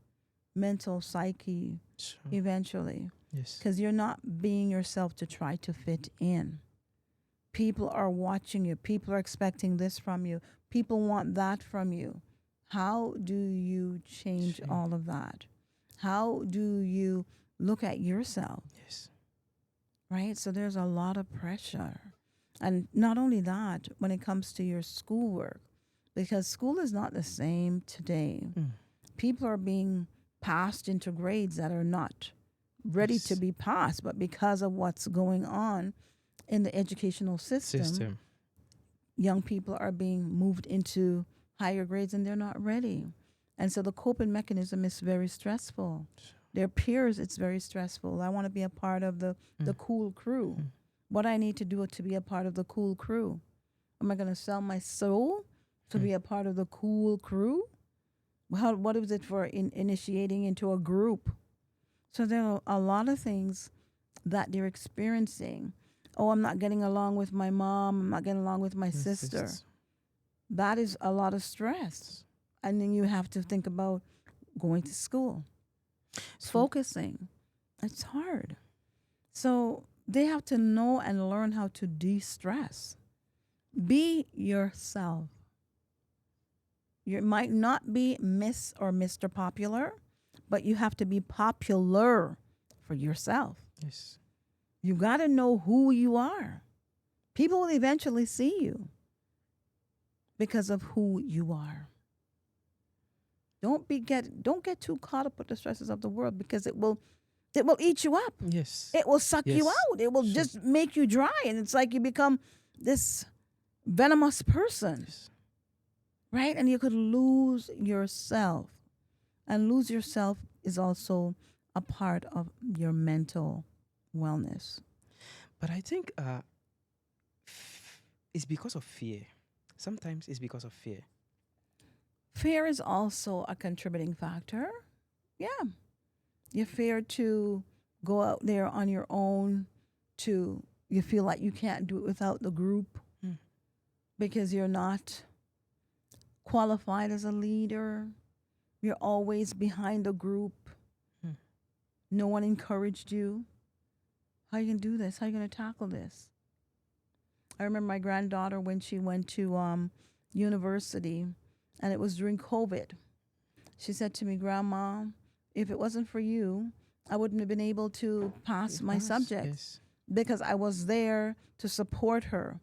mental psyche Sure. eventually, Yes. because you're not being yourself to try to fit in. People are watching you. People are expecting this from you. People want that from you. How do you change Change. all of that? How do you look at yourself? Yes. Right? So there's a lot of pressure. And not only that, when it comes to your schoolwork, because school is not the same today. People are being passed into grades that are not ready Yes. to be passed, but because of what's going on in the educational system, young people are being moved into higher grades and they're not ready. And so the coping mechanism is very stressful. Their peers, it's very stressful. I want to be a part of the cool crew. What I need to do to be a part of the cool crew? Am I going to sell my soul to be a part of the cool crew? What is it for initiating into a group? So there are a lot of things that they're experiencing. Oh, I'm not getting along with my mom. I'm not getting along with my sister. That is a lot of stress. And then you have to think about going to school, focusing. It's hard. So they have to know and learn how to de-stress. Be yourself. You might not be Miss or Mr. Popular, but you have to be popular for yourself. Yes. You got to know who you are. People will eventually see you because of who you are. Don't get too caught up with the stresses of the world, because it will eat you up. Yes. It will suck you Yes. out. It will Sure. just make you dry, and it's like you become this venomous person, Yes. right? And you could lose yourself. And lose yourself is also a part of your mental wellness. But I think it's because of fear. Sometimes it's because of fear. Fear is also a contributing factor. Yeah. You fear to go out there on your own, you feel like you can't do it without the group because you're not qualified as a leader. You're always behind the group. No one encouraged you. How are you going to do this? How are you going to tackle this? I remember my granddaughter when she went to university, and it was during COVID. She said to me, "Grandma, if it wasn't for you, I wouldn't have been able to pass my subjects because I was there to support her.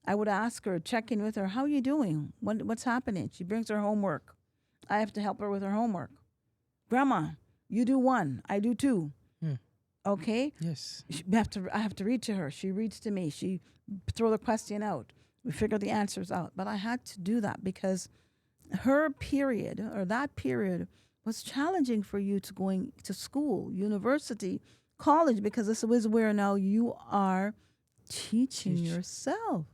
I would ask her, check in with her, how are you doing? What's happening?" She brings her homework. I have to help her with her homework. "Grandma, you do one, I do two." Okay? Yes. I have to read to her. She reads to me. She throw the question out. We figure the answers out. But I had to do that because her period, or that period, was challenging for you to going to school, university, college, because this is where now you are teaching yourself,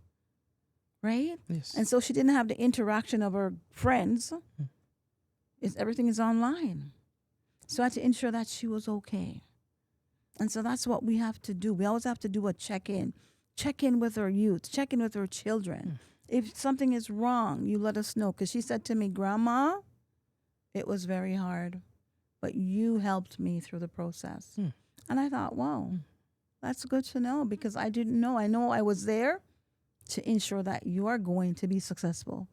right? Yes. And so she didn't have the interaction of her friends. Everything is online. So I had to ensure that she was okay. And so that's what we have to do. We always have to do a check-in. Check in with our youth. Check in with our children. If something is wrong, you let us know. Because she said to me, "Grandma, it was very hard, but you helped me through the process." And I thought, wow, that's good to know, because I didn't know. I know I was there to ensure that you are going to be successful.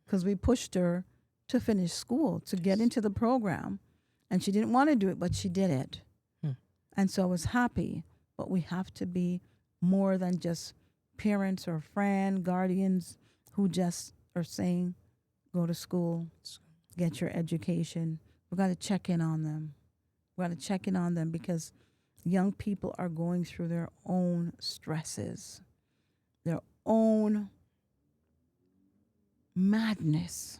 Because we pushed her to finish school, to get into the program. And she didn't want to do it, but she did it. Hmm. And so I was happy. But we have to be more than just parents or friends, guardians who just are saying, go to school, get your education. We got to check in on them. We got to check in on them because young people are going through their own stresses, their own madness.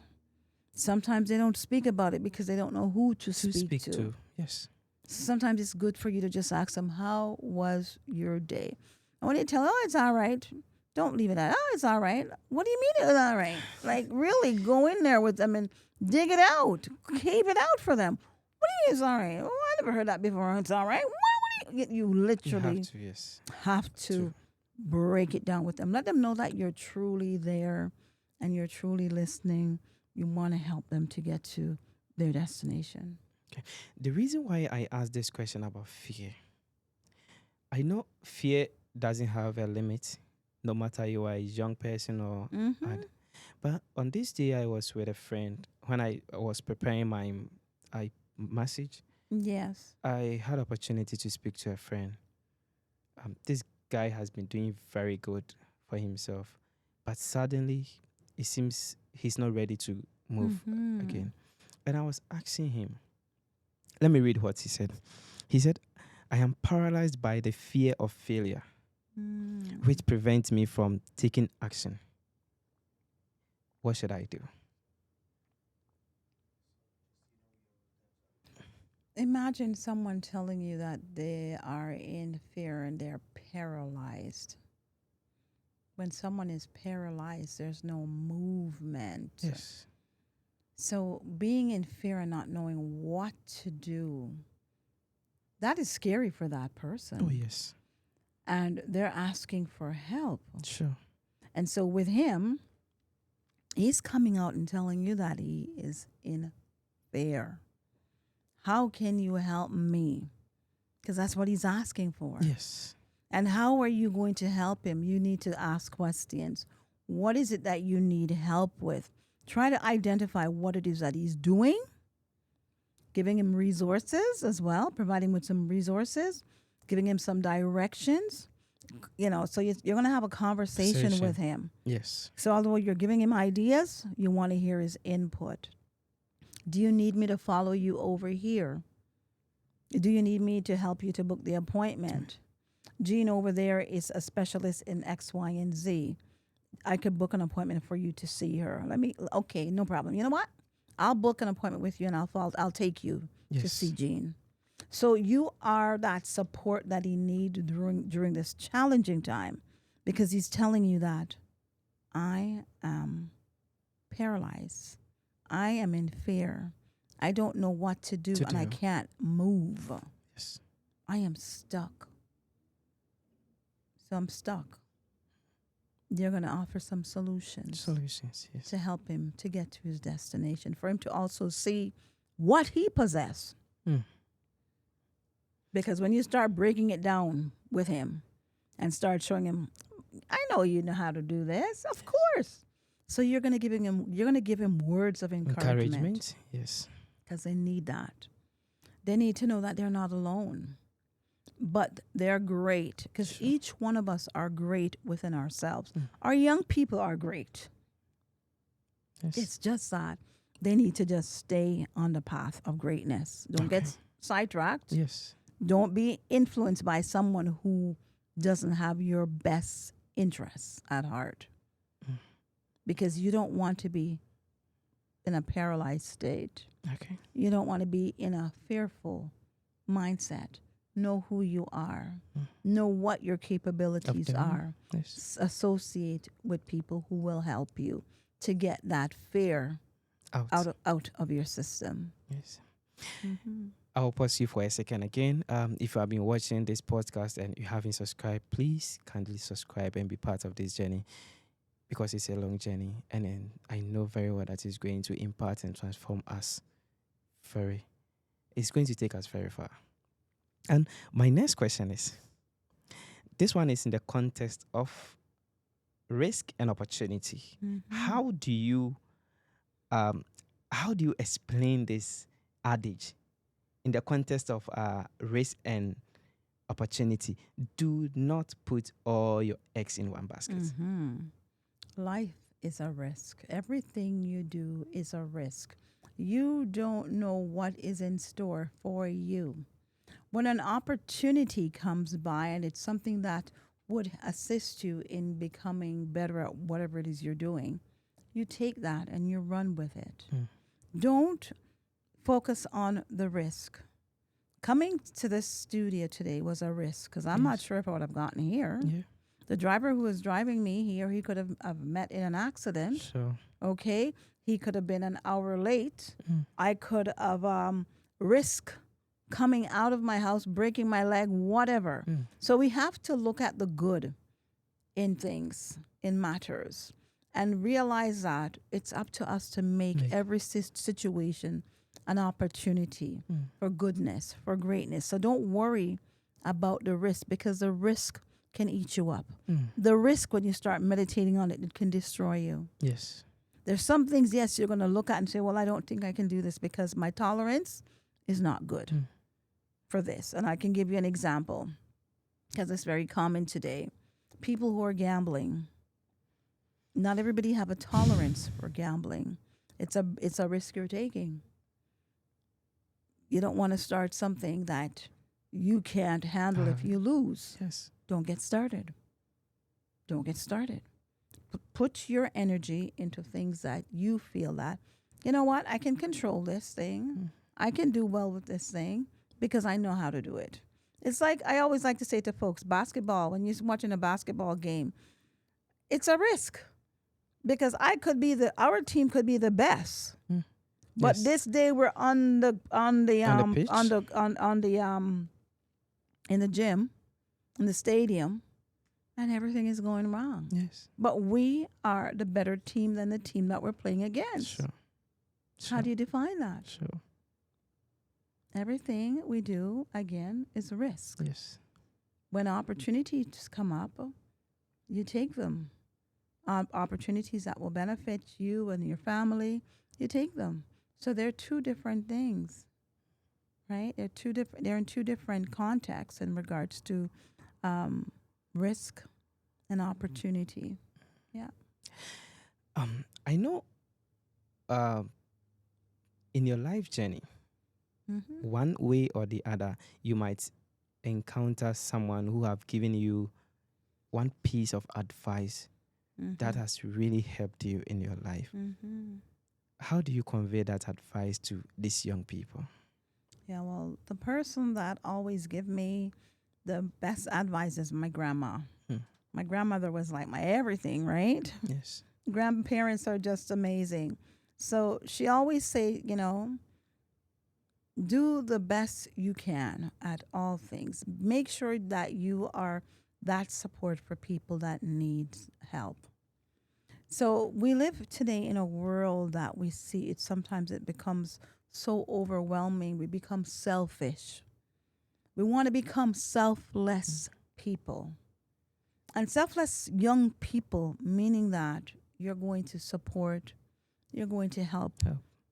Sometimes they don't speak about it because they don't know who to speak to. Yes. Sometimes it's good for you to just ask them, how was your day? And when they tell, oh, it's all right, don't leave it at, oh, it's all right. What do you mean it's all right? Like, really go in there with them and dig it out. Keep it out for them. What do you mean it's all right? Oh, I never heard that before. It's all right. What do you You literally have to, yes. have to break it down with them. Let them know that you're truly there and you're truly listening. You want to help them to get to their destination. The reason why I asked this question about fear, I know fear doesn't have a limit, no matter you are a young person or Mm-hmm. but on this day I was with a friend when I was preparing my message. Yes. I had opportunity to speak to a friend. This guy has been doing very good for himself, but suddenly it seems he's not ready to move Mhm. again. And I was asking him, let me read what he said. He said, I am paralyzed by the fear of failure, Mm. which prevents me from taking action. What should I do? Imagine someone telling you that they are in fear and they're paralyzed. When someone is paralyzed, there's no movement. Yes. So being in fear and not knowing what to do, that is scary for that person. Oh, yes. And they're asking for help. Sure. And so with him, he's coming out and telling you that he is in fear. How can you help me? Because that's what he's asking for. Yes. And how are you going to help him? You need to ask questions. What is it that you need help with? Try to identify what it is that he's doing, giving him resources as well, providing with some resources, giving him some directions. So you're going to have a conversation with him. Yes. So although you're giving him ideas, you want to hear his input. Do you need me to follow you over here? Do you need me to help you to book the appointment? Jean over there is a specialist in X, Y, and Z. I could book an appointment for you to see her. Okay, no problem. You know what? I'll book an appointment with you and I'll take you to see Jean. So you are that support that he needs during this challenging time, because he's telling you that I am paralyzed. I am in fear. I don't know what to do and I can't move. Yes. I am stuck. So I'm stuck. They're going to offer some solutions Yes. to help him to get to his destination, for him to also see what he possesses. Mm. Because when you start breaking it down with him and start showing him, I know you know how to do this, of course. So you're going to give him words of encouragement. Yes. Because they need that. They need to know that they're not alone. But they're great, because each one of us are great within ourselves. Our young people are great. Yes. It's just that they need to just stay on the path of greatness. Don't get sidetracked. Yes. Don't be influenced by someone who doesn't have your best interests at heart. Because you don't want to be in a paralyzed state. Okay. You don't want to be in a fearful mindset. Know who you are. Know what your capabilities are. Yes. Associate with people who will help you to get that fear out of your system. Yes. Mm-hmm. I'll pause you for a second again. If you have been watching this podcast and you haven't subscribed, please kindly subscribe and be part of this journey, because it's a long journey, and then I know very well that it's going to impact and transform us. It's going to take us very far. And my next question is, this one is in the context of risk and opportunity. Mhm. How do you explain this adage in the context of risk and opportunity? Do not put all your eggs in one basket. Mhm. Life is a risk. Everything you do is a risk. You don't know what is in store for you. When an opportunity comes by and it's something that would assist you in becoming better at whatever it is you're doing, you take that and you run with it. Mm. Don't focus on the risk. Coming to this studio today was a risk because I'm not Yes. sure if I would have gotten here. Yeah. The driver who was driving me here, he could have met in an accident. Sure. Okay, he could have been an hour late. Mm. I could have risked coming out of my house, breaking my leg, whatever. Mm. So we have to look at the good in things, in matters, and realize that it's up to us to make every situation an opportunity for goodness, for greatness. So don't worry about the risk because the risk can eat you up. The risk, when you start meditating on it, it can destroy you. Yes. There's some things, yes, you're going to look at and say, well, I don't think I can do this because my tolerance is not good for this. And I can give you an example because it's very common today. People who are gambling, not everybody have a tolerance for gambling. It's a risk you're taking. You don't want to start something that you can't handle if you lose. Yes. Don't get started. Don't get started. Put your energy into things that you feel that, you know what, I can control this thing. I can do well with this thing because I know how to do it. It's like I always like to say to folks, basketball, when you're watching a basketball game, it's a risk because our team could be the best. But Yes. this day we're in the gym, in the stadium, and everything is going wrong. Yes. But we are the better team than the team that we're playing against. Sure. How do you define that? Sure. Everything we do, again, is risk. Yes. When opportunities come up, you take them. Opportunities that will benefit you and your family, you take them. So they're two different things, right? They're in two different contexts in regards to risk and opportunity. Yeah. I know in your life journey, one way or the other, you might encounter someone who have given you one piece of advice that has really helped you in your life. How do you convey that advice to these young people? Yeah, well, the person that always give me the best advice is my grandma. My grandmother was like my everything, right? Yes. Grandparents are just amazing. So she always say, do the best you can at all things. Make sure that you are that support for people that need help. So we live today in a world that we see sometimes it becomes so overwhelming. We become selfish. We want to become selfless people. And selfless young people, meaning that you're going to support, you're going to help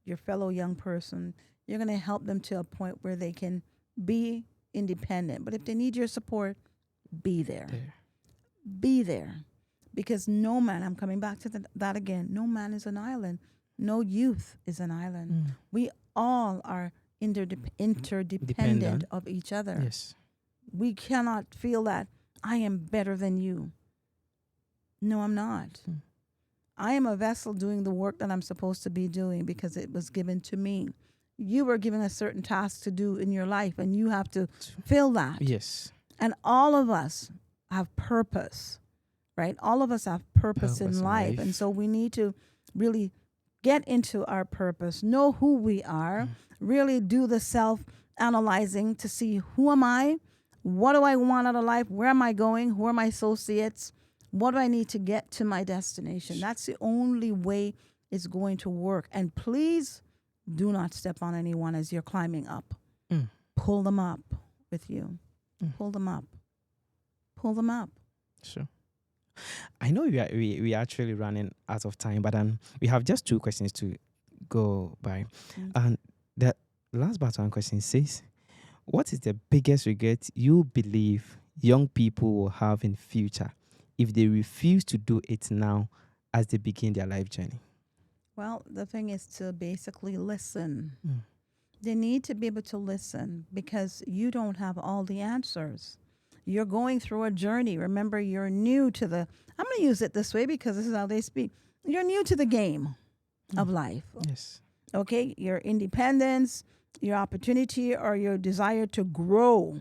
your fellow young person. You're going to help them to a point where they can be independent. But if they need your support, be there. Be there. Because no man, I'm coming back to that again, no man is an island. No youth is an island. We all are interdependent of each other. Yes. We cannot feel that I am better than you. No, I'm not. I am a vessel doing the work that I'm supposed to be doing because it was given to me. You were given a certain task to do in your life, and you have to fill that. Yes. And all of us have purpose, right? All of us have purpose in life. And so we need to really get into our purpose, know who we are, really do the self-analyzing to see who am I, what do I want out of life, where am I going, who are my associates, what do I need to get to my destination. That's the only way it's going to work. And please do not step on anyone as you're climbing up. Pull them up with you. Pull them up. Pull them up. Sure. I know we are actually running out of time, but we have just two questions to go by. Mm. And the last but one question says, what is the biggest regret you believe young people will have in future if they refuse to do it now as they begin their life journey? Well, the thing is to basically listen. Mm. They need to be able to listen because you don't have all the answers. You're going through a journey. Remember, you're new to the, I'm going to use it this way because this is how they speak. You're new to the game of life. Yes. Okay? Your independence, your opportunity, or your desire to grow.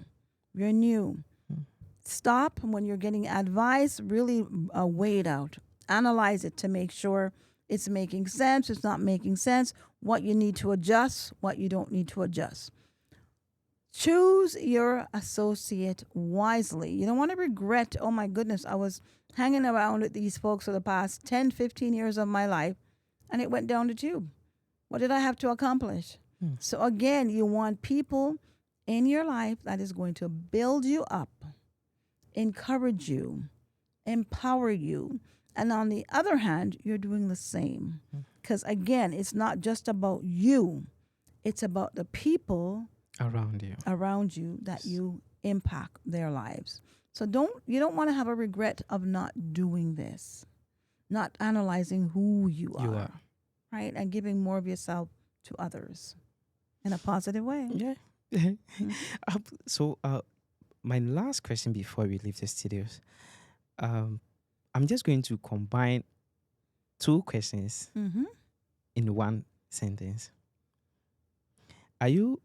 You're new. Mm. Stop when you're getting advice, really weigh it out. Analyze it to make sure it's making sense, it's not making sense, what you need to adjust, what you don't need to adjust. Choose your associate wisely. You don't want to regret, oh my goodness, I was hanging around with these folks for the past 10, 15 years of my life and it went down the tube. What did I have to accomplish? Mm. So again, you want people in your life that is going to build you up, encourage you, empower you. And on the other hand, you're doing the same. Because again, it's not just about you, it's about the people Around you. that you impact their lives. So you don't want to have a regret of not doing this, not analyzing who you are, right? And giving more of yourself to others in a positive way. Yeah. So my last question before we leave the studios, I'm just going to combine two questions Mm-hmm. in one sentence. Are you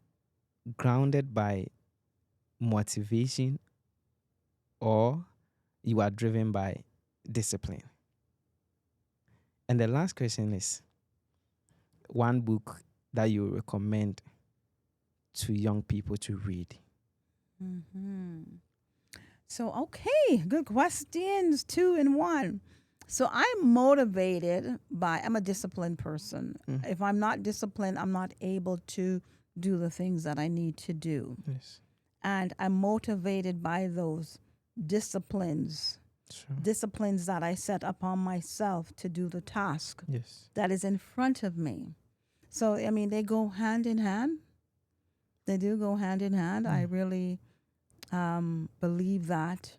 grounded by motivation or you are driven by discipline? And the last question is one book that you recommend to young people to read. Mm-hmm. So, okay, good questions, 2 in 1. So, I'm a disciplined person. Mm. If I'm not disciplined, I'm not able to do the things that I need to do. Yes. And I'm motivated by those disciplines, Sure. disciplines that I set upon myself to do the task Yes. that is in front of me. So, I mean, they go hand in hand. They do go hand in hand. I really believe that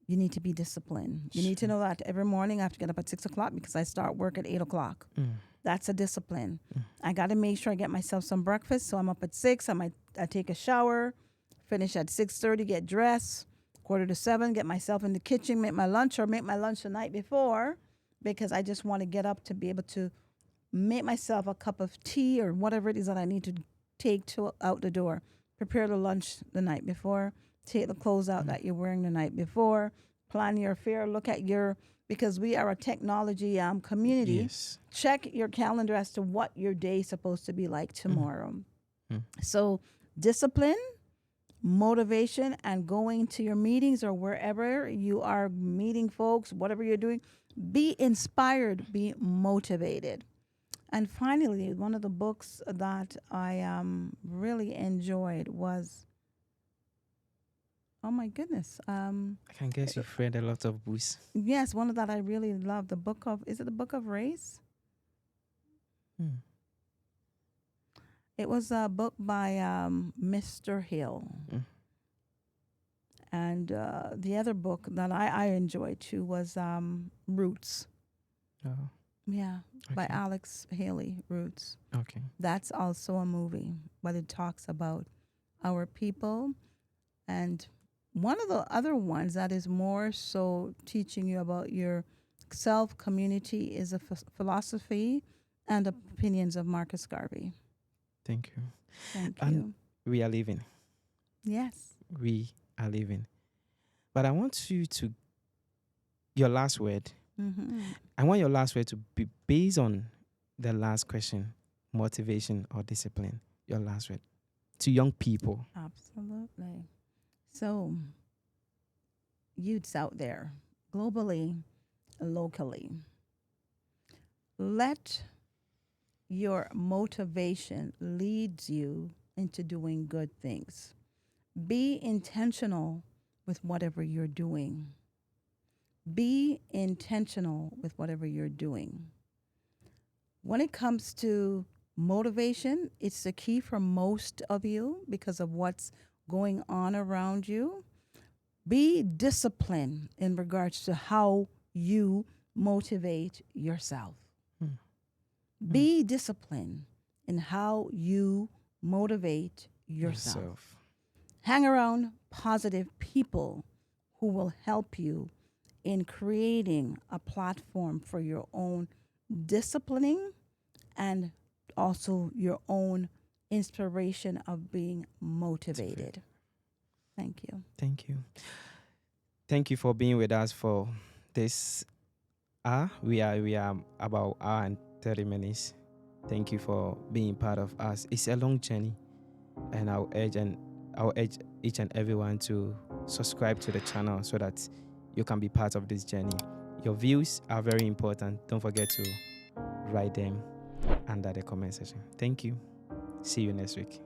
you need to be disciplined. You need to know that every morning I have to get up at 6 o'clock because I start work at 8 o'clock. Mm. That's a discipline. I got to make sure I get myself some breakfast. So I'm up at 6. I take a shower, finish at 6:30, get dressed, 6:45, get myself in the kitchen, make my lunch or make my lunch the night before because I just want to get up to be able to make myself a cup of tea or whatever it is that I need to take out the door. Prepare the lunch the night before. Take the clothes out that you're wearing the night before. Plan your affair. Look at because we are a technology community. Yes. Check your calendar as to what your day is supposed to be like tomorrow. Mm. So discipline, motivation, and going to your meetings or wherever you are meeting folks, whatever you're doing, be inspired, be motivated. And finally, one of the books that I really enjoyed was, oh my goodness, I can guess you've read a lot of books. yes, one of that I really love. Is it the Book of Race? Mm. It was a book by Mr. Hill. Mm. And the other book that I enjoyed too was Roots. Oh, Yeah, by okay. Alex Haley, Roots. Okay. That's also a movie, but it talks about our people. And one of the other ones that is more so teaching you about your self community is a philosophy and opinions of Marcus Garvey. Thank you. Thank And you. we are leaving. Yes. We are leaving. But I want you to, your last word, Mm-hmm. I want your last word to be based on the last question, motivation or discipline. Your last word to young people. Absolutely. So, youths out there, globally, locally, let your motivation lead you into doing good things. Be intentional with whatever you're doing. Be intentional with whatever you're doing. When it comes to motivation, it's the key for most of you because of what's going on around you. Be disciplined in regards to how you motivate yourself. Mm. Be disciplined in how you motivate yourself. Hang around positive people who will help you in creating a platform for your own disciplining and also your own inspiration of being motivated. Thank you. Thank you. Thank you for being with us for this hour. We are about hour and 30 minutes. Thank you for being part of us. It's a long journey, and I'll urge each and everyone to subscribe to the channel so that you can be part of this journey. Your views are very important. Don't forget to write them under the comment section. Thank you. See you next week.